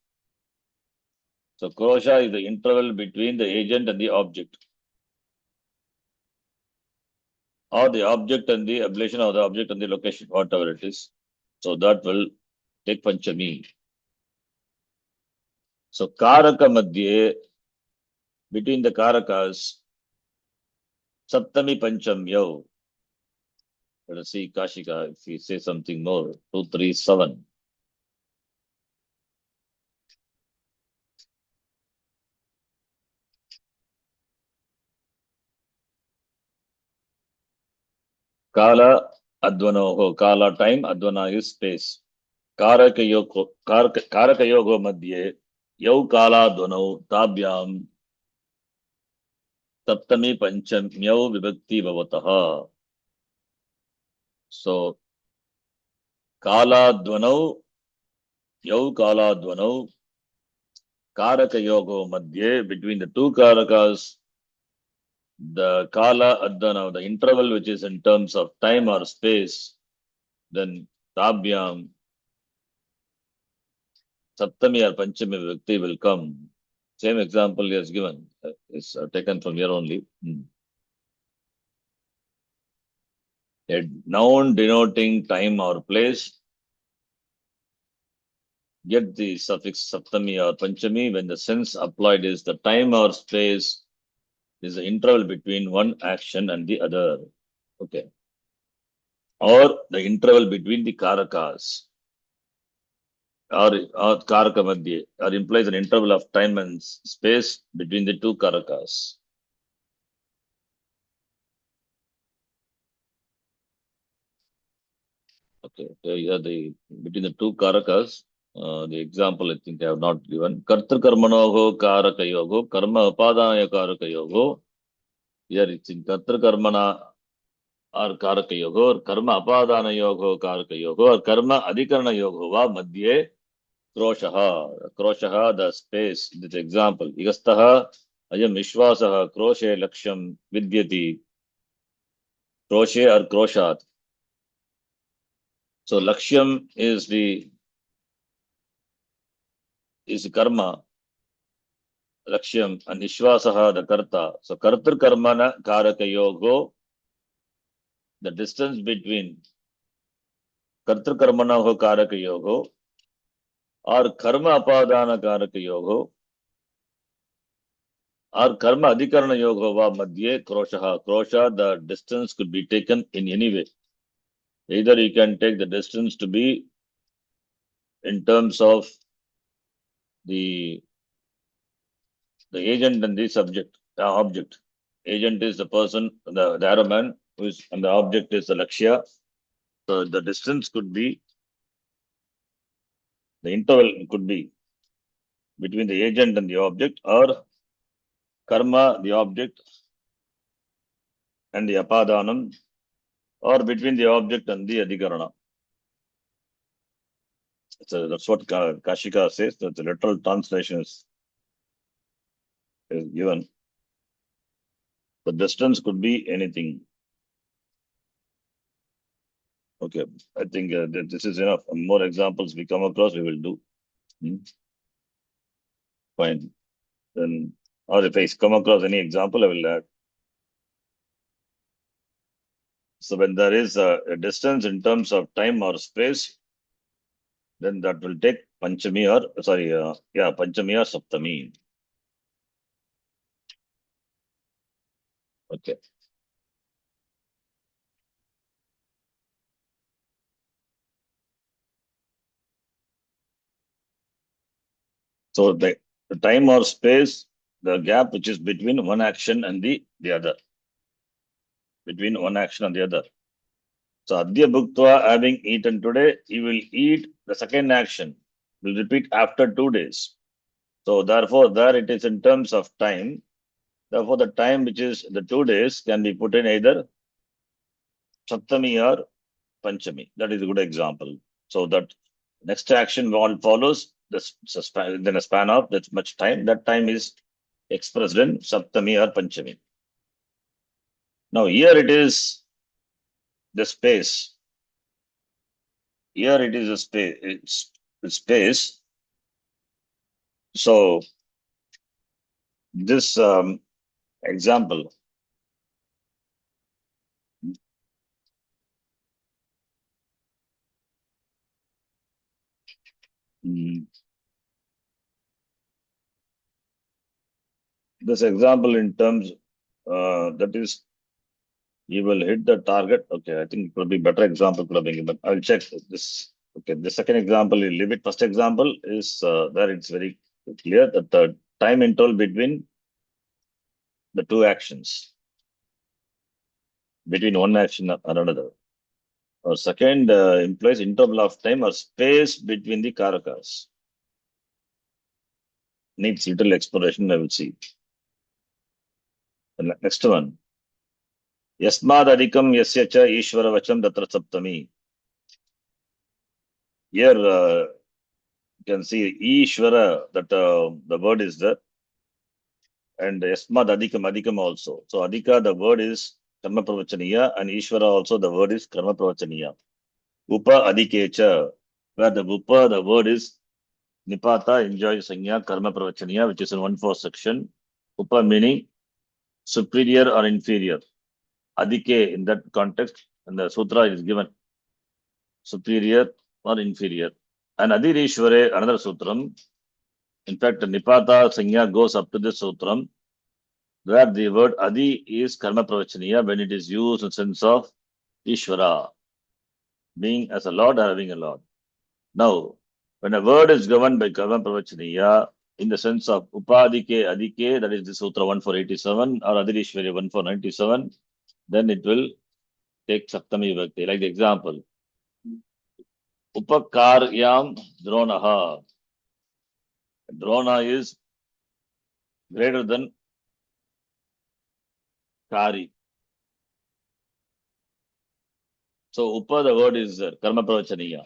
So kosha is the interval between the agent and the object, or the object and the ablation, or the object and the location, whatever it is. So that will take Panchami. So Karaka Madhye, between the Karakas, Saptami Panchamyo. Let us see Kashika if he says something more. 237. Kala Advanoho. Kala time, Advana is space. Karakayogo Madhye, Yau Kala Advano, Tabhyam, Saptami Panchamyo Vibhakti Bhavataha. So Kala Advano, Yau Kala Advano, Karakayogo Madhye, between the two Karakas, the Kala Advana, the interval which is in terms of time or space, then Tabhyam, Saptami or Panchami Vibhakti will come. Same example he has given is taken from here only. A noun denoting time or place get the suffix saptami or panchami when the sense applied is the time or space is the interval between one action and the other. Okay. Or the interval between the karakas or karaka madhye, or implies an interval of time and space between the two karakas. Okay, so here between the two karakas, the example I think I have not given. Kartru karmanoho karakayogo, karma upadaya karakayogo. Here it's in Kartru karmana or karakayogo, or karma apadana yogo karakayogo, or karma adhikarana yogo va madhye kroshaha. Kroshaha, the space, this example. Igastaha ayam vishwasaha kroshe laksham vidyati. Kroshe or kroshat. So lakshyam is the karma, lakshyam, and Ishvasaha, the karta. So kartar karmana karakayogo, the distance between kartar karmana ho karakayogo or karma apadana karakayogo or karma adhikarana yoga va madhye kroshaha. Krosha, the distance could be taken in any way. Either you can take the distance to be in terms of the agent and the subject, the object. Agent is the person, the arrow man, and the object is the lakshya. So the distance could be, the interval could be between the agent and the object, or karma, the object, and the apadanam, or between the object and the adhikarana. So that's what Kashika says, that the literal translation is given. The distance could be anything. Okay, I think that this is enough. More examples we come across, we will do. Fine. Then, or if I come across any example, I will add. So when there is a distance in terms of time or space, then that will take Panchami or, Panchami or Saptami. Okay. So the time or space, the gap which is between one action and the other. Between one action and the other. So Adya Bhuktva, having eaten today, he will eat the second action, will repeat after 2 days. So therefore, there it is in terms of time. Therefore, the time which is the 2 days can be put in either Saptami or Panchami. That is a good example. So that next action follows then a span of that much time. That time is expressed in Saptami or Panchami. Now here it is the space. Here it is a space. It's the space. So this example. This example in terms that is, you will hit the target. Okay, I think it will be better example clubbing, but I'll check this. Okay, the second example, you leave it. First example is there it's very clear that the time interval between the two actions, between one action and another. Or second implies interval of time or space between the karakas. Needs little exploration, I will see. The next one. Yasmad adhikam yasya cha ishvara vacham tatra saptami. Here you can see ishvara, that the word is there. And yasmad adhikam also. So adhika, the word is karma pravachaniya, and ishvara also the word is karma pravachaniya. Upa adhikecha, where the upa, the word is nipata, enjoy sanya, karma pravachaniya, which is in 1/4 section. Upa meaning superior or inferior. Adhike in that context, and the sutra is given superior or inferior. And Adirishware, another sutram. In fact, Nipata Sanya goes up to this sutram, where the word Adi is karma pravachaniya when it is used in the sense of Ishvara, being as a Lord or having a Lord. Now, when a word is governed by karma pravachaniya in the sense of Upadike, Adike, that is the Sutra 1487 or Adirishwari 1497, then it will take Saptami Vibhakti. Like the example, Upakaryam Dronaha. Drona is greater than Kari. So Upa, the word is karma pravachaniya.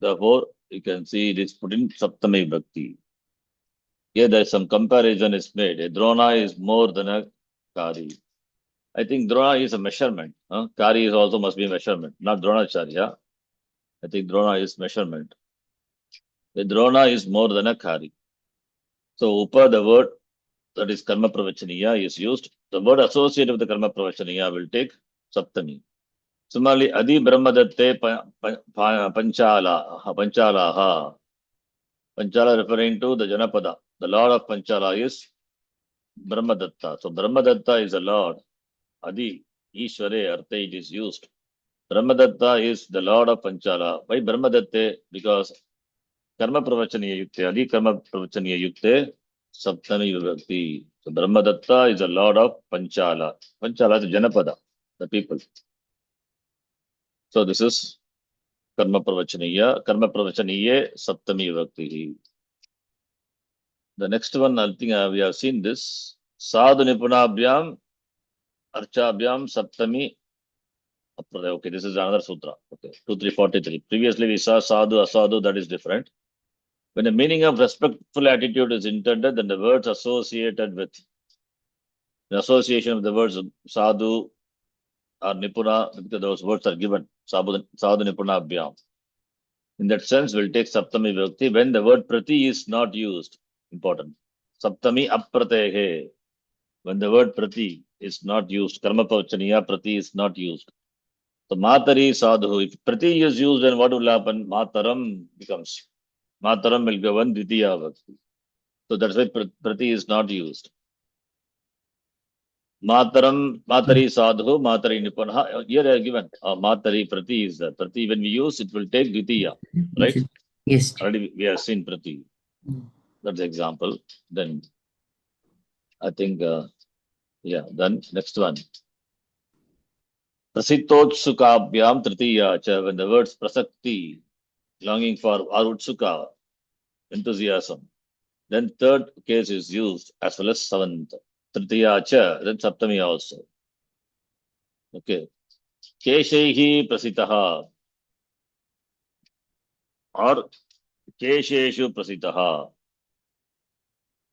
Therefore, you can see it is put in Saptami Bhakti. Here there is some comparison is made. A Drona is more than a Kari. I think Drona is a measurement. Kari is also must be a measurement, not Dronacharya. I think Drona is measurement. The Drona is more than a Kari. So Upa, the word that is karma pravachaniya is used. The word associated with the karma pravachaniya will take Saptami. Similarly, Adi Brahmadatte Panchalaha. Panchala referring to the Janapada. The Lord of Panchala is Brahmadatta. So Brahmadatta is a Lord. Adi, Ishware, Artha, it is used. Brahmadatta is the Lord of Panchala. Why Brahmadatte? Because Karma Pravachaniya Yukte, Adi Karma Pravachaniya Yukte, Saptami Vibhakti. So Brahmadatta is the Lord of Panchala. Panchala is Janapada, the people. So this is Karma Pravachaniya, Saptami Vibhakti. The next one, I think we have seen this. Sadhu Nipunabhyam, Archabhyam, Saptami. Okay, this is another sutra. Okay, 2343. Previously we saw Sadhu, Asadhu, that is different. When the meaning of respectful attitude is intended, then the words associated with the association of the words Sadhu or Nipuna, because those words are given. Sadhu Nipunabhyam. In that sense, we'll take Saptami Vibhakti when the word Prati is not used. Important. Saptami Apratehe. When the word Prati is not used, Karma Pravachaniya Prati is not used. So Matari Sadhu. If Prati is used, then what will happen? Mataram becomes. Mataram will govern Ditiya Vibhakti. So that's why Prati is not used. Mataram, Matari Sadhu, Matari Nipana. Here they are given. Matari Prati is there. Prati, when we use, it will take Ditiya. Right? Yes. Already we have seen Prati. That's the example. Then I think, then next one. Prasittotsukabyam Tritiya cha, when the words Prasakti, longing for, or Utsuka, enthusiasm. Then third case is used as well as seventh. Tritiya cha, then Saptami also. Okay. Keshaihi Prasitaha or Kesheshu Prasitaha.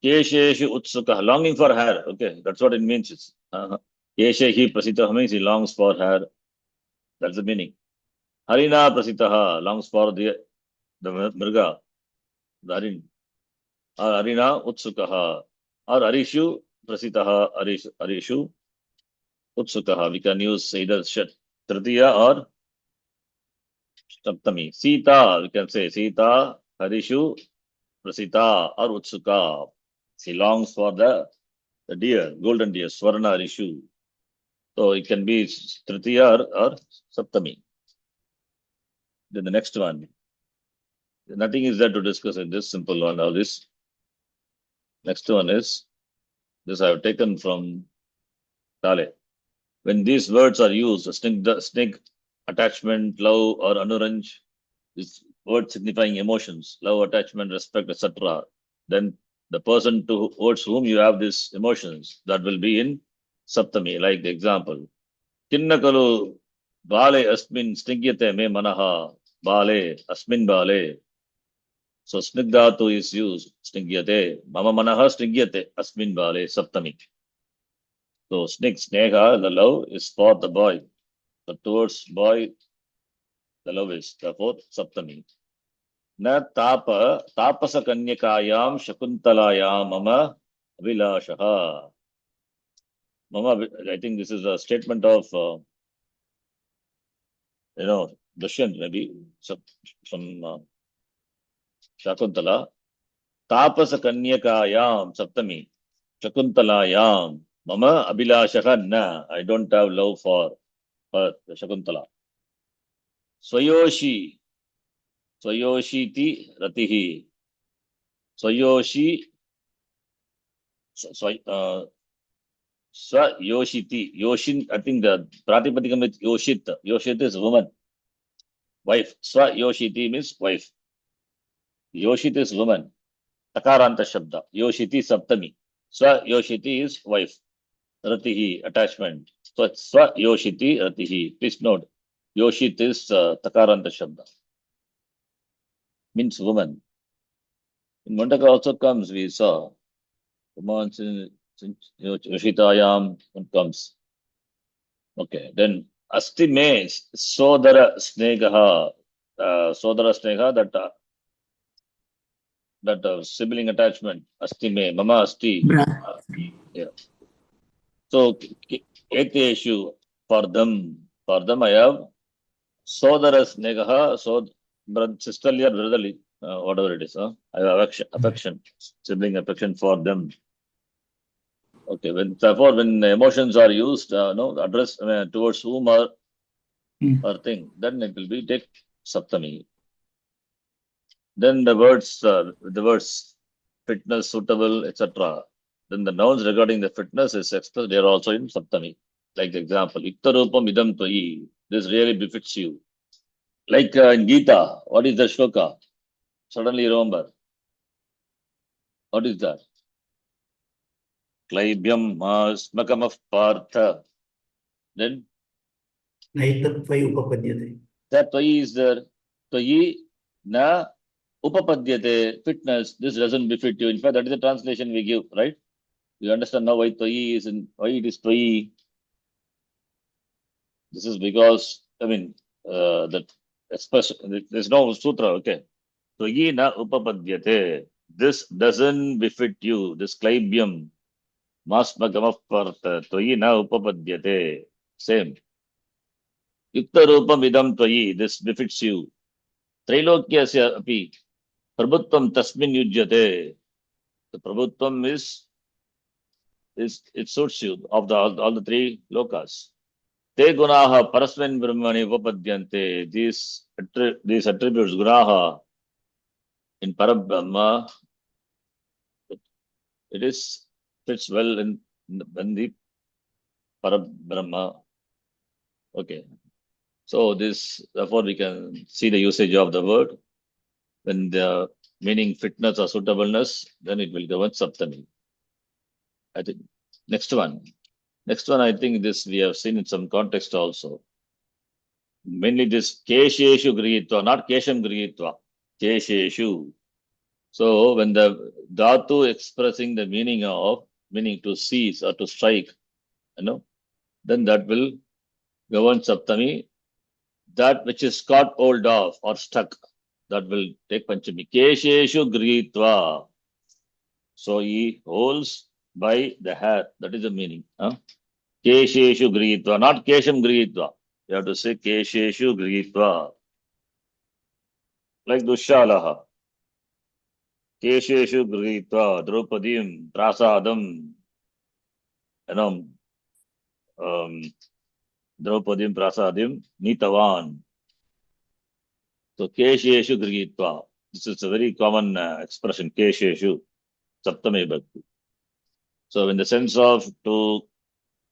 Kesheshu Utsuka, longing for hair. Okay, that's what it means. Keshaihi Prasitaha means he longs for hair. That's the meaning. Harina Prasitaha longs for the Mriga, the Harin. Or Harina Utsukaha. Or Arishu Prasitaha, Arishu Utsukaha. We can use either Tritiya or Saptami. Sita, we can say Sita, Harishu, Prasita or Utsuka. She longs for the deer, golden deer, Swarna Harishu. So it can be Tritiya or Saptami. Then the next one. Nothing is there to discuss in this simple one. Now this next one is, this I have taken from Tale. When these words are used, snake, attachment, love, or anuranj, this word signifying emotions, love, attachment, respect, etc. Then the person towards whom you have these emotions, that will be in Saptami. Like the example, Kinnakalu Bale Asmin Snigyate me Manaha Bale Asmin Bale. So Snigdhatu is used, Snigyate, Mama Manaha Snigyate, Asmin Bale, Saptami. So Sneha, the love is for the boy. So towards boy, the love is, therefore, Saptami. Na tapasa kanyakayam shakuntalayam mama avilashaha. Mama, I think this is a statement of, Dushyant, maybe, some Shakuntala. Tapasa Kanyakayam, Saptami. Shakuntalayam. Mama Abhilashaha na. I don't have love for Shakuntala. Swayoshi. Swayoshiti Ratihi. Swayoshi. Swayoshiti. Yoshin, I think the Pratipadikam is Yoshit. Yoshit is woman, wife. Swayoshiti means wife. Yoshit is woman. Takaranta Shabda. Yoshiti Saptami. Swayoshiti is wife. Ratihi, attachment. So Swayoshiti Ratihi. Please note, Yoshit is Takaranta Shabda. Means woman. In Mandaka also comes, we saw. Yoshitayam comes. Okay, then Asti me Sodara Snegaha. Sodara Sneha, that sibling attachment. Asti me, Mama Asti. Bra. Yeah. So, Eteshu, for them I have Sodara Snegaha, sisterly or brotherly, whatever it is. I have affection, sibling affection for them. Okay, therefore, when emotions are used, address towards whom or thing, then it will be take Saptami. Then the words fitness, suitable, etc. Then the nouns regarding the fitness is expressed. They are also in Saptami. Like the example, Iktarupam idam toyi. This really befits you. Like in Gita, what is the shloka? Suddenly remember. What is that? Klaibyam smakam of partha. Then नैतत्वयि उपपद्यते. that toyi is there. Toyi na upapadyate, fitness. This doesn't befit you. In fact, that is the translation we give, right? You understand now why toyi is why it is toyi. This is because, that expression, there's no sutra, okay. Toyi na upapadyate. This doesn't befit you. This klaibyam. Masmagam partha. Toyi na upapadyate. Same. Yukta rupam idam toyi. This befits you. Trilokyasya api. Prabhutvam tasmin yujyate. The prabhutvam is it suits you of all the three lokas. Te gunaha parasmin brahmani upapadyante. These attributes gunaha in Parabrahma, it is fits well in the Parabrahma. Okay. So therefore we can see the usage of the word. When the meaning fitness or suitableness, then it will govern Saptami. I think next one, I think this we have seen in some context also. Mainly this Kesheshu Grihitva, not Kesham Grihitva, Kesheshu. So when the Dhatu expressing the meaning to seize or to strike, then that will govern Saptami. That which is caught hold of or stuck, that will take Panchami. Kesheshu Grihitva. So he holds by the hair. That is the meaning. Kesheshu Grihitva, not Kesham Grihitva. You have to say Kesheshu Grihitva. Like Dushalaha. Kesheshu Grihitva, Draupadim, Prasadam. Draupadim, Prasadim, Nitavan. So Kesheshu Grihitva. This is a very common expression, Kesheshu, Saptame Bhakti. So in the sense of to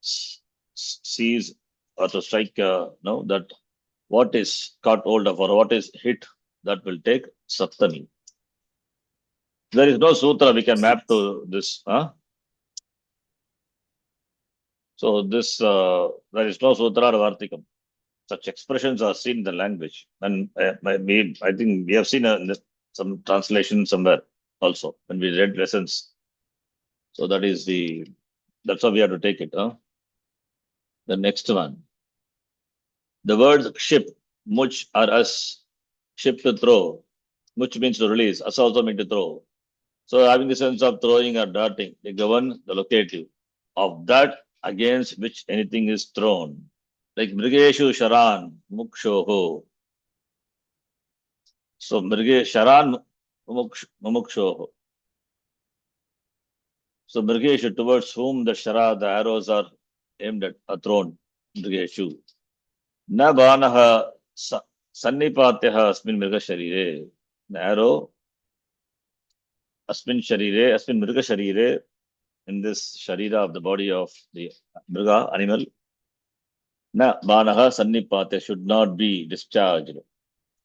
seize or to strike, that what is caught hold of or what is hit, that will take Saptami. There is no sutra we can map to this. So this, there is no sutra or Vartikam. Such expressions are seen in the language. And I think we have seen some translation somewhere also when we read lessons. So that's how we have to take it. The next one. The words ship, much or us, ship to throw. Much means to release, us also means to throw. So having the sense of throwing or darting, they govern the locative of that against which anything is thrown. Like Mrigeshu Sharan, Mukshoho. So Sharan mumukshoho. So Mrigeshu, towards whom the shara, the arrows are aimed at, are thrown. Mrigeshu. Na banaha sannipatyaha asmin mriga sharire. The arrow asmin sharire, asmin mriga sharire, in this sharira of the body of the mriga, animal. Na banaha sannipatya should not be discharged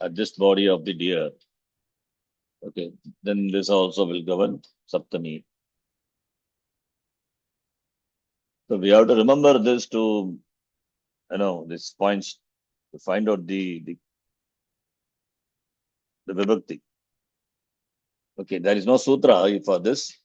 at this body of the deer. Okay, then this also will govern Saptami. So we have to remember this to, these points to find out the vibhakti. Okay, there is no sutra for this,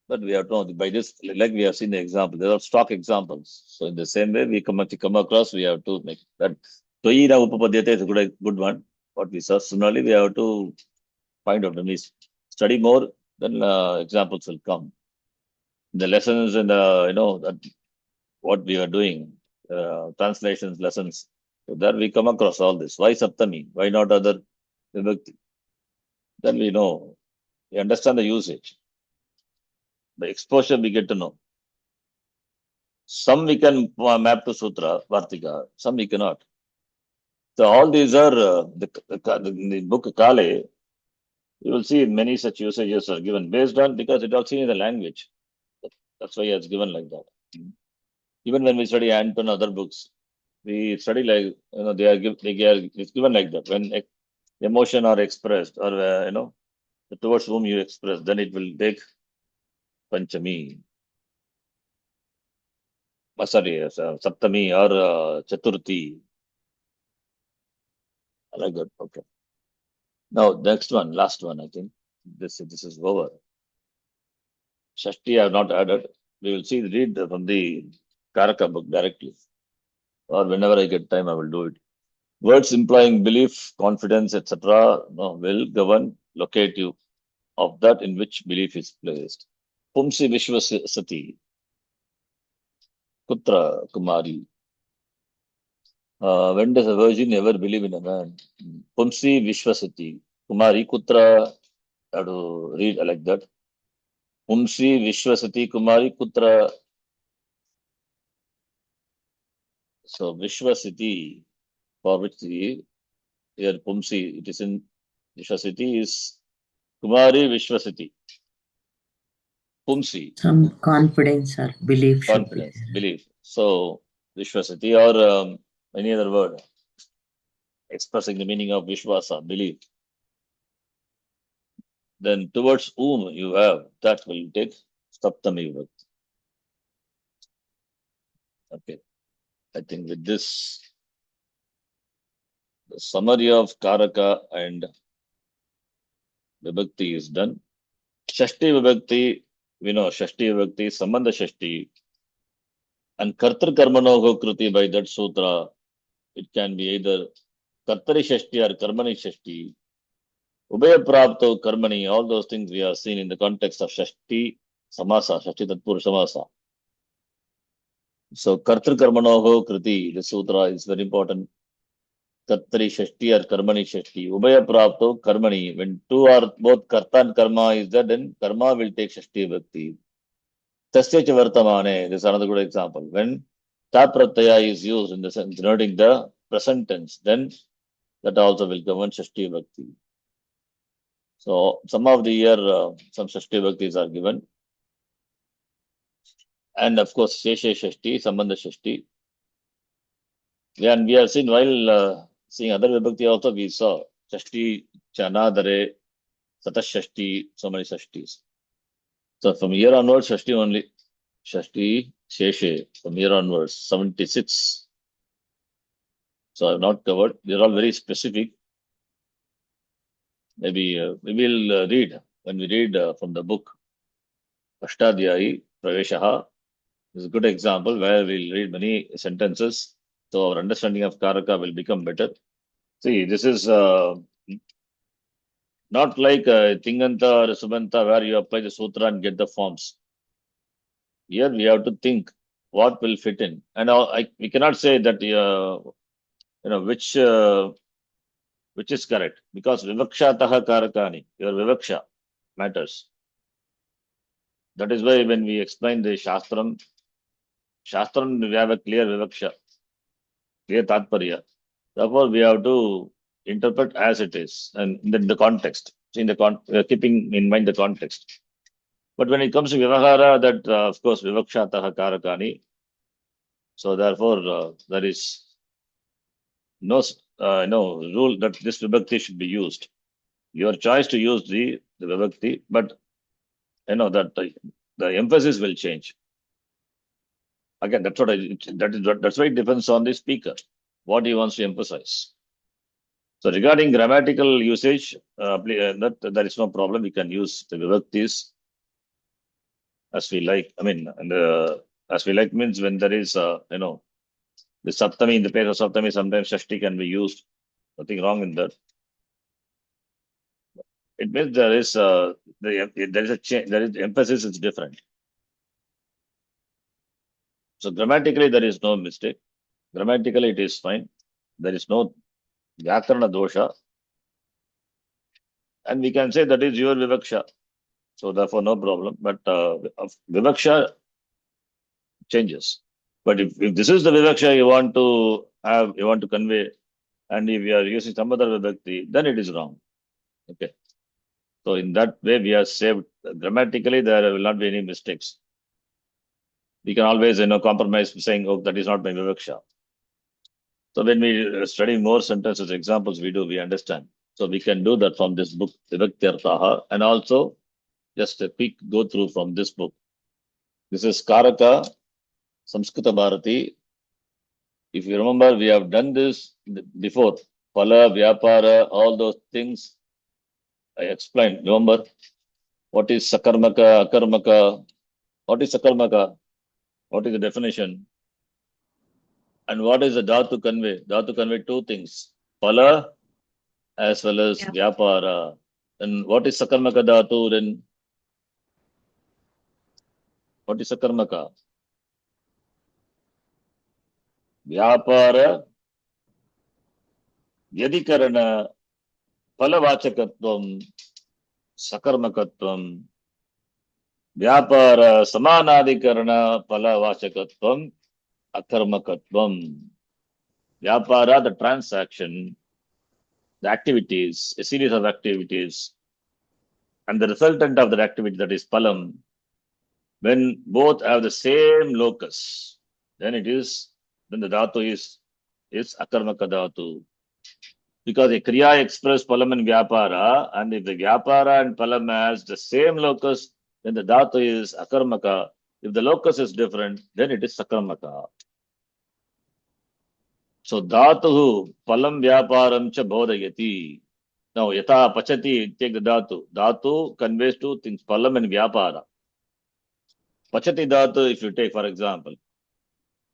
but we have to know by this, like we have seen the example, there are stock examples. So in the same way, we come across, we have to make that. Toira upapadyate is a good one. What we saw, similarly, we have to find out when we study more, then examples will come. The lessons and what we are doing, translations, lessons. So there we come across all this. Why Saptami? Why not other vibhakti? Then we know, we understand the usage. The exposure we get to know. Some we can map to Sutra, Vartika, some we cannot. So all these are the book Kale. You will see many such usages are given based on, because it all seen in the language. That's why it's given like that. Even when we study Anton other books, we study like, it's given like that. When emotion are expressed or, towards whom you express, then it will take Panchami. Sorry, Saptami or Chaturthi. Like that. Okay. Now, next one, last one, I think. This is over. Shashti I have not added. We will read from the Karaka book directly. Or whenever I get time, I will do it. Words implying belief, confidence, etc. will govern locative of that in which belief is placed. Pumsi Vishwasati, Putra Kumari. When does a virgin ever believe in a man? Pumsi Vishwasati, Kumari Kutra. I have to read like that. Pumsi Vishwasati Kumari Kutra. So Vishwasati, for which here Pumsi, it is in Vishwasati is Kumari Vishwasati. Pumsi. Some confidence or belief should be Confidence, there. belief. So Vishwasati or any other word expressing the meaning of Vishwasa, belief. Then towards whom you have, that will take Saptami Vibhakti. Okay. I think with this, the summary of Karaka and Vibhakti is done. Shashti Vibhakti, we know Shashti Vibhakti, Sambandha Shashti, and Kartar Karmanoho Kriti by that sutra, it can be either Kartari Shashti or Karmani Shashti. Ubaya Prapto Karmani, all those things we have seen in the context of Shashti Samasa, Shashti Tatpur Samasa. So Kartar Karmanoho Kriti, the sutra is very important. Kartari Shashti or Karmani Shashti. Ubaya Prapto Karmani. When two are both Karta and Karma is there, then Karma will take Shashti Bhakti. Tasya Vartamane, this is another good example. When Ta Pratyaya is used in the sense denoting the present tense, then that also will govern Shashti Bhakti. So some of the year, some Shashti Bhaktis are given. And of course, Sheshe Shashti, Sambandha Shashti. And we have seen while seeing other Vibhakti also, we saw Shashti, Chanadare, Satashashti, so many Shashtis. So from here onwards, Shashti only. Shashti, Sheshe, from here onwards, 76. So I have not covered. They're all very specific. Maybe we will read, when we read from the book, Ashtadhyayi, Praveshaha, is a good example where we'll read many sentences. So our understanding of Karaka will become better. See, this is not like Tinganta or Subanta where you apply the sutra and get the forms. Here we have to think what will fit in. And we cannot say that, which which is correct, because vivakshataha karakani, your vivaksha matters. That is why when we explain the Shastram, we have a clear vivaksha, clear tatparya. Therefore, we have to interpret as it is and in the context, keeping in mind the context. But when it comes to Vyavahara, that of course Vivakshataha Karakani. So therefore, there is no rule that this Vibhakti should be used. Your choice to use the Vibhakti, but that the emphasis will change. Again, that's why it depends on the speaker, what he wants to emphasize. So regarding grammatical usage, that there is no problem. We can use the Vibhaktis as we like. I mean, as we like means when there is, the Saptami, in the place of Saptami, sometimes Shashti can be used. Nothing wrong in that. It means there is a change. There is emphasis is different. So grammatically there is no mistake. Grammatically it is fine. There is no Vyakarana dosha, and we can say that is your Vivaksha. So therefore no problem. But Vivaksha changes. But if this is the Vivaksha you want to convey, and if you are using some other Vibhakti, then it is wrong. Okay. So in that way, we are saved. Grammatically, there will not be any mistakes. We can always, compromise saying, "Oh, that is not my Vivaksha." So when we study more sentences, examples, we understand. So we can do that from this book, Vivaktyarthaha, and also just a quick go through from this book. This is Karaka, Saṃskṛtam Batch I. If you remember, we have done this before. Phala, Vyapara, all those things I explained. Remember, what is Sakarmaka, Akarmaka? What is Sakarmaka? What is the definition? And what is the Dhatu convey? Dhatu convey two things. Phala as well as Vyapara. And what is Sakarmaka Dhatu then? What is Sakarmaka? Vyapara, Vyadikarana, Phalavachakatvam, Sakarmakatvam, Vyapara, Samanadikarana, Phalavachakatvam, Akarmakatvam. Vyapara, the transaction, the activities, a series of activities, and the resultant of that activity, that is Phalam, when both have the same locus, then the dhatu is Akarmaka dhatu. Because a Kriya express Phalam and Vyapara, and if the Vyapara and Phalam has the same locus, then the dhatu is Akarmaka. If the locus is different, then it is Sakarmaka. So dhatuhu Phalam Vyaparam cha bodhayati. Now yata pachati, take the dhatu. Dhatu conveys two things, Phalam and Vyapara. Pachati dhatu, if you take for example,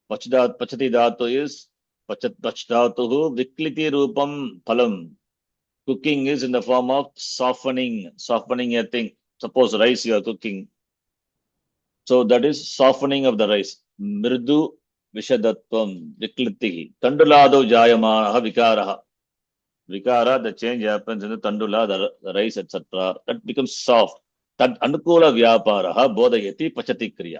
Pachati dhatu is Pachdhatuhu Vikliti Rupam Phalam. Cooking is in the form of softening a thing. Suppose rice you are cooking. So that is softening of the rice. Mridu Vishadatvam Viklitihi. Tandulado Jayamanaha Vikaraha. Vikara, the change happens in the tandula, the rice, etc. That becomes soft. Tad Anukula Vyaparaha Bodhayati Pachati Kriya.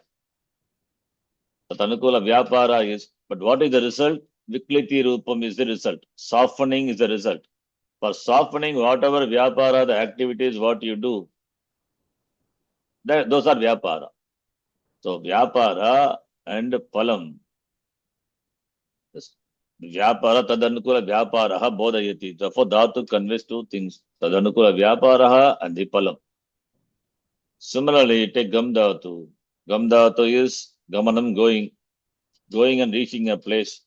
That Anukula Vyapara is, but what is the result? Vikliti Rupam is the result. Softening is the result. For softening, whatever Vyapara, the activities, what you do, those are Vyapara. So Vyapara and Phalam. Vyapara tadanukula Vyaparaha bodhayati. Therefore, dhatu conveys two things. Tadanukula Vyaparaha and the Phalam. Similarly, take Gam dhatu. Gam dhatu is Gamanam, going and reaching a place.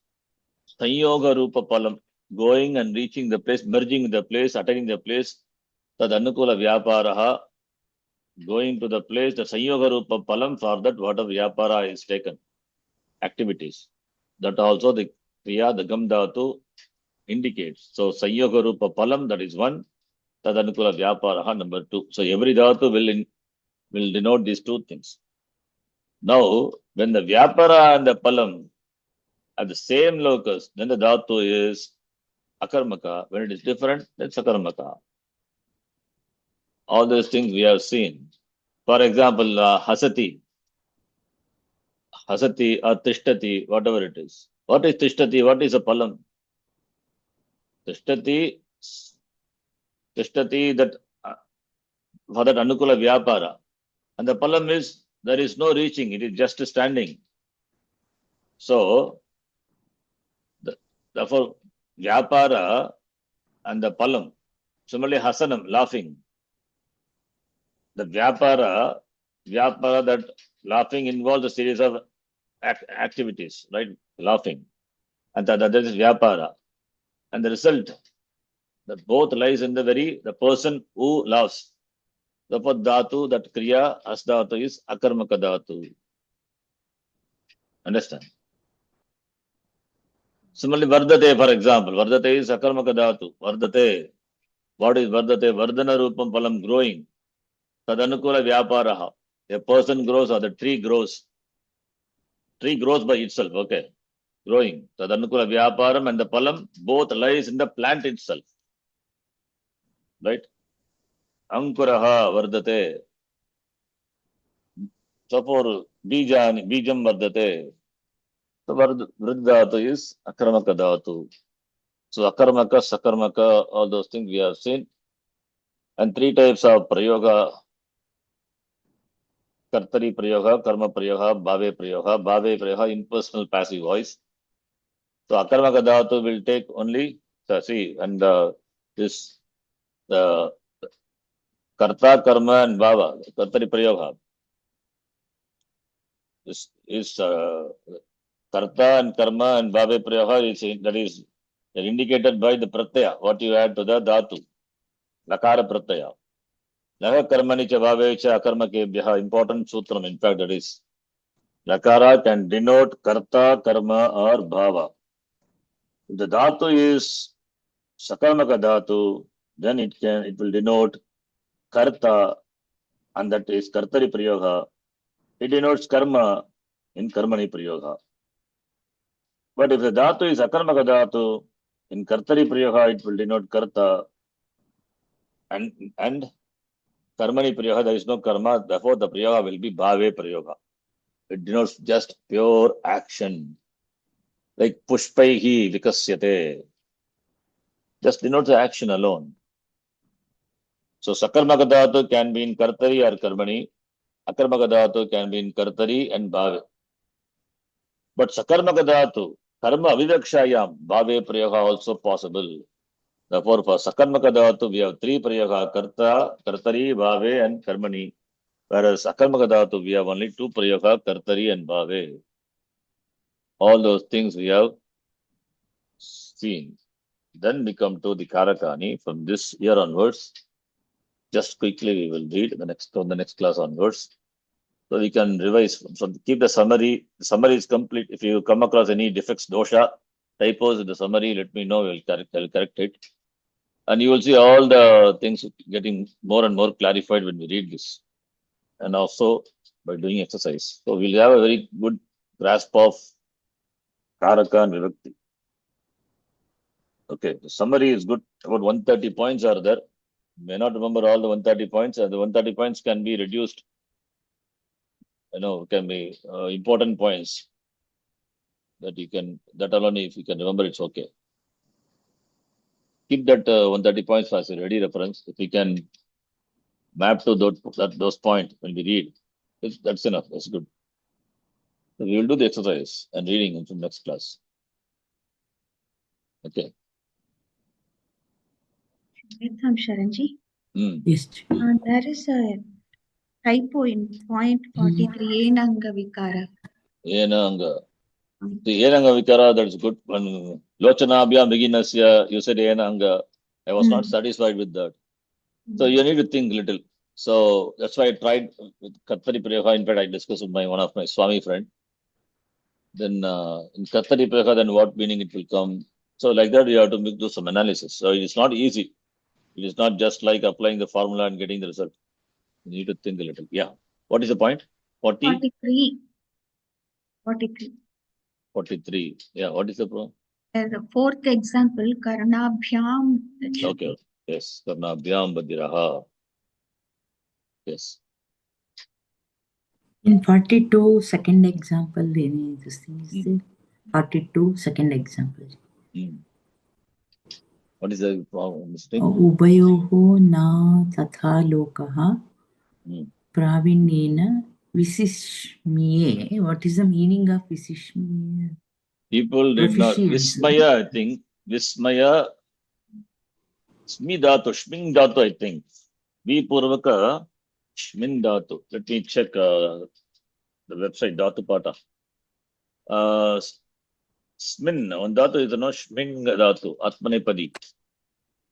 Sanyoga Rupa Phalam, going and reaching the place, merging the place, attaining the place. Tadanukula Vyaparaha, going to the place, the Sanyoga Rupa Phalam, for that whatever Vyapara is taken. Activities. That also the Kriya, the Gam dhatu indicates. So Sanyoga Rupa Phalam, that is one. Tadanukula Vyaparaha, number two. So every dhatu will denote these two things. Now, when the Vyapara and the Phalam are the same locus, then the dhatu is akarmaka. When it is different, then sakarmaka. All those things we have seen. For example, hasati or tishtati, whatever it is. What is tishtati? What is a palam? Tishtati, that for that anukula vyapara. And the palam is, there is no reaching, it is just standing. So, therefore, vyapara and the palam. Similarly, hasanam, laughing. The vyapara, that laughing involves a series of activities, right? Laughing. And that is vyapara. And the result, that both lies in the person who laughs. Therefore, dhatu, that kriya, as dhatu is akarmaka dhatu. Understand? Similarly, vardate, for example, vardate is akarmaka dhatu. Vardate. What is vardate? Vardana rupam palam, growing. Tadanukula vyaparaha. A person grows or the tree grows. Tree grows by itself, okay. Growing. Tadanukula vyaparam and the palam both lies in the plant itself. Right? Ankuraha vardate. So for bijam vardate. So vridhatu is akarmaka dhatu. So akarmaka, sakarmaka, all those things we have seen. And three types of prayoga. Kartari prayoga, karma prayoga, bhave prayoga. Bhave prayoga, impersonal passive voice. So akarmaka dhatu will take only, and this, the karta, karma and bhava, kartari prayoga. This is karta and karma and bhave prayoga, that is indicated by the pratyaya, what you add to the dhatu. Lakara pratyaya. Laha karmani cha bhave cha akarma kebhyaha, important sutram, in fact, that is. Lakara can denote karta, karma or bhava. If the dhatu is sakarmaka dhatu, then it will denote karta, and that is kartari prayoga. It denotes karma in karmani prayoga. But if the dhatu is akarmaka dhatu, in kartari prayoga, it will denote karta, and karmani prayoga, there is no karma, therefore the prayoga will be bhave prayoga. It denotes just pure action. Like pushpaihi vikasyate. Just denotes the action alone. So sakarmaka dhatu can be in kartari or karmani. Akarmaka dhatu can be in kartari and bhave. But sakarmaka dhatu, karma avirakshayam, bhave prayoga also possible. Therefore, for sakarmaka dhatu, we have three prayoga, karta, kartari, bhave and karmani. Whereas akarmaka dhatu, we have only two prayoga, kartari and bhave. All those things we have seen. Then we come to the karakani. From this year onwards, just quickly we will read from the next class onwards. So we can revise. So keep the summary. The summary is complete. If you come across any defects, dosha, typos in the summary, let me know. I'll correct it. And you will see all the things getting more and more clarified when we read this. And also by doing exercise. So we'll have a very good grasp of karaka and vibhakti. Okay, the summary is good. About 130 points are there. May not remember all the 130 points, and the 130 points can be reduced. Can be important points that alone, if you can remember, it's okay. Keep that 130 points as a ready reference. If we can map to those points when we read, that's enough. That's good. So we will do the exercise and reading in the next class. Okay. Sharanji. Yes. There is a typo in point 43, Enanga Vikara. Enanga. The Enanga Vikara, that's good. When Lochanabhya Beginasya, you said Enanga. I was not satisfied with that. So you need to think a little. So that's why I tried with Kattari Prayoga. In fact, I discussed with one of my Swami friend. Then in Kattari Prayoga, then what meaning it will come. So like that, you have to do some analysis. So it's not easy. It is not just like applying the formula and getting the result. You need to think a little. Yeah. What is the point? 43. 43. 43. Yeah. What is the problem? The fourth example, Karnabhyam. Okay. Yes. Karnabhyam Badiraha. Yes. In 42, second example, any this thing is there? 42, second example. What is the mistake? Ubayoho na tatha lokaha pravinyena visishmiye. What is the meaning of visishmiye? People did not. Proficiency. Vismaya, I think. Vismaya. Shmi dhatu, I think. V Purvaka, Shmin dhatu. Let me check the website, Dhatu Pata. Smin, one dhatu is no Shmin dhatu, Atmanepadi.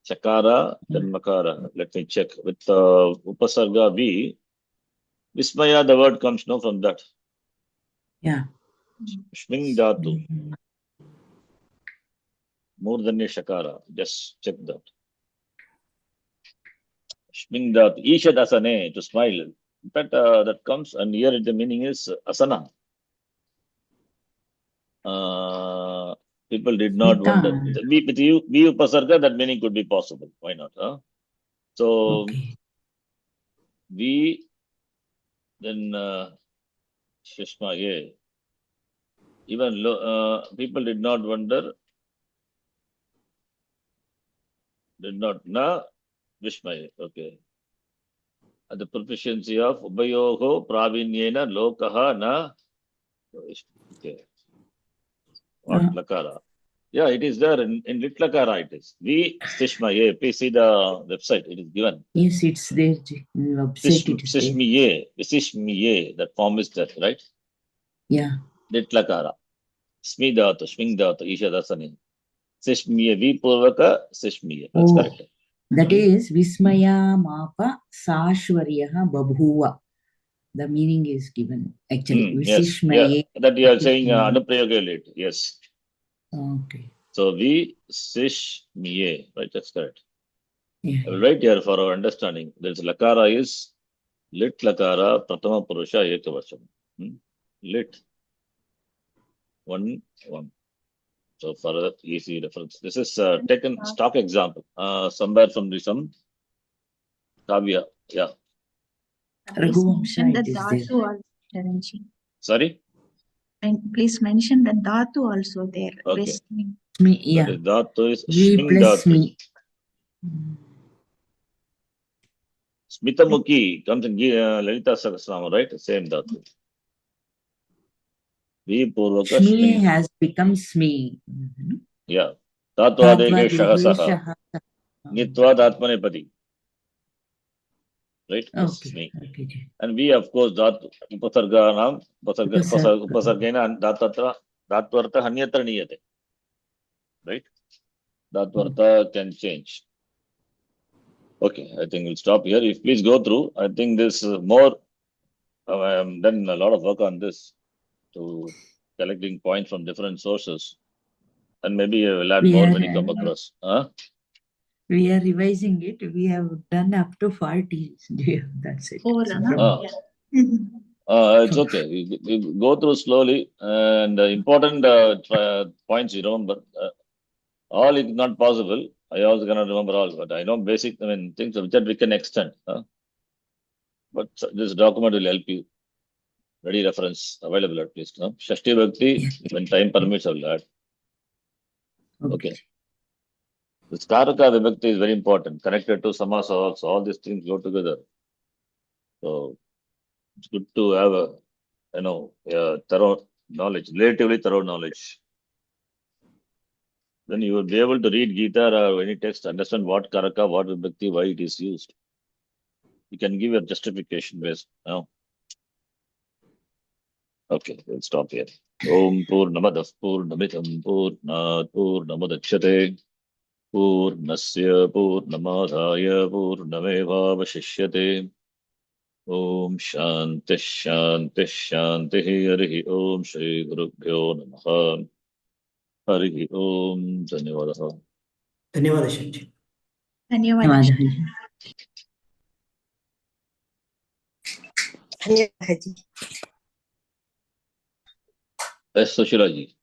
Chakara, then Makara. Let me check. With Upasarga V, Vismaya, the word comes no from that. Yeah. Shmin dhatu. More than a Shakara. Just check that. Shmin dhatu. Isha dasane, to smile. In fact, that comes, and here the meaning is asana. People did not wonder. With you, Upasarga, that meaning could be possible. Why not? Huh? So, Okay. we then Shishma, yeah. Even people did not wonder, did not na Vishmaya. Okay. At the proficiency of Ubayoho Pravinyena Lokaha na. Okay. What Lakara? Yeah, it is there in Litlakara. It is. We Stishma. Please see the website. It is given. Yes, it's there. In the website it is there. Visishmiye. That form is there, right? Yeah. Litlakara. Smidata, Shmingdata, Isha Dasani. Sishmiye. V Purvaka Sishmiye. That's correct. That is Vismaya Mapa Sashwaryaha Babhuva. The meaning is given actually. Yes. Yeah. That you are saying Anuprayoga late. Yes. Okay. So we Sishmiye. Right, that's correct. Yeah. I will write here for our understanding. There's Lakara is Lit Lakara Pratama Purusha Ekavacham. Lit. One. So for that easy reference. This is taken stock example. Somewhere from some Kavya. Yeah. Please mention the it is dhatu also, Charanji. Sorry? And please mention the dhatu also there. Okay. Me, yeah. That is dhatu is We Shming plus dhatu. me. Smitamuki comes in Lalita Sahasranama, right? Same dhatu. V Purvaka Shmi Shming. has become Sme. Yeah. Dhatu adeke shahasaha. Nitvad Atmanepadi. Right? Okay. Okay. And we, of course, dhatu upasarganam, upasargena dhatatra, dhatvartha hanyatra niyate. Right? Dhatvartha can change. Okay, I think we'll stop here. If please go through, I think this is more, done a lot of work on this to collecting points from different sources. And maybe we'll add more when you come across. We are revising it. We have done up to 40. Yeah, that's it. It's okay. We go through slowly, and important points you remember. All is not possible. I also cannot remember all, but I know basic. I mean, things that we can extend. But this document will help you. Ready reference available at least. Shashti Bhakti, when time permits, I will add. Okay. This Karaka Vibhakti is very important, connected to Samasa also. All these things go together. So it's good to have a thorough knowledge, relatively thorough knowledge. Then you will be able to read Gita or any text, understand what Karaka, what Vibhakti, why it is used. You can give a justification based. Okay, we'll stop here. Om Purnamadav Purnamitam Purnat Purnamudachyate Purnasya Purnamadhaya Purnamevavashishyate Om Shanti Shanti Shanti Harihi Om Shri Gurubhyo Namaha Harihi Om Dhanyavadaha. धन्यवाद शंजी. धन्यवाद. धन्यवाद जी. Yes, Sushila ji.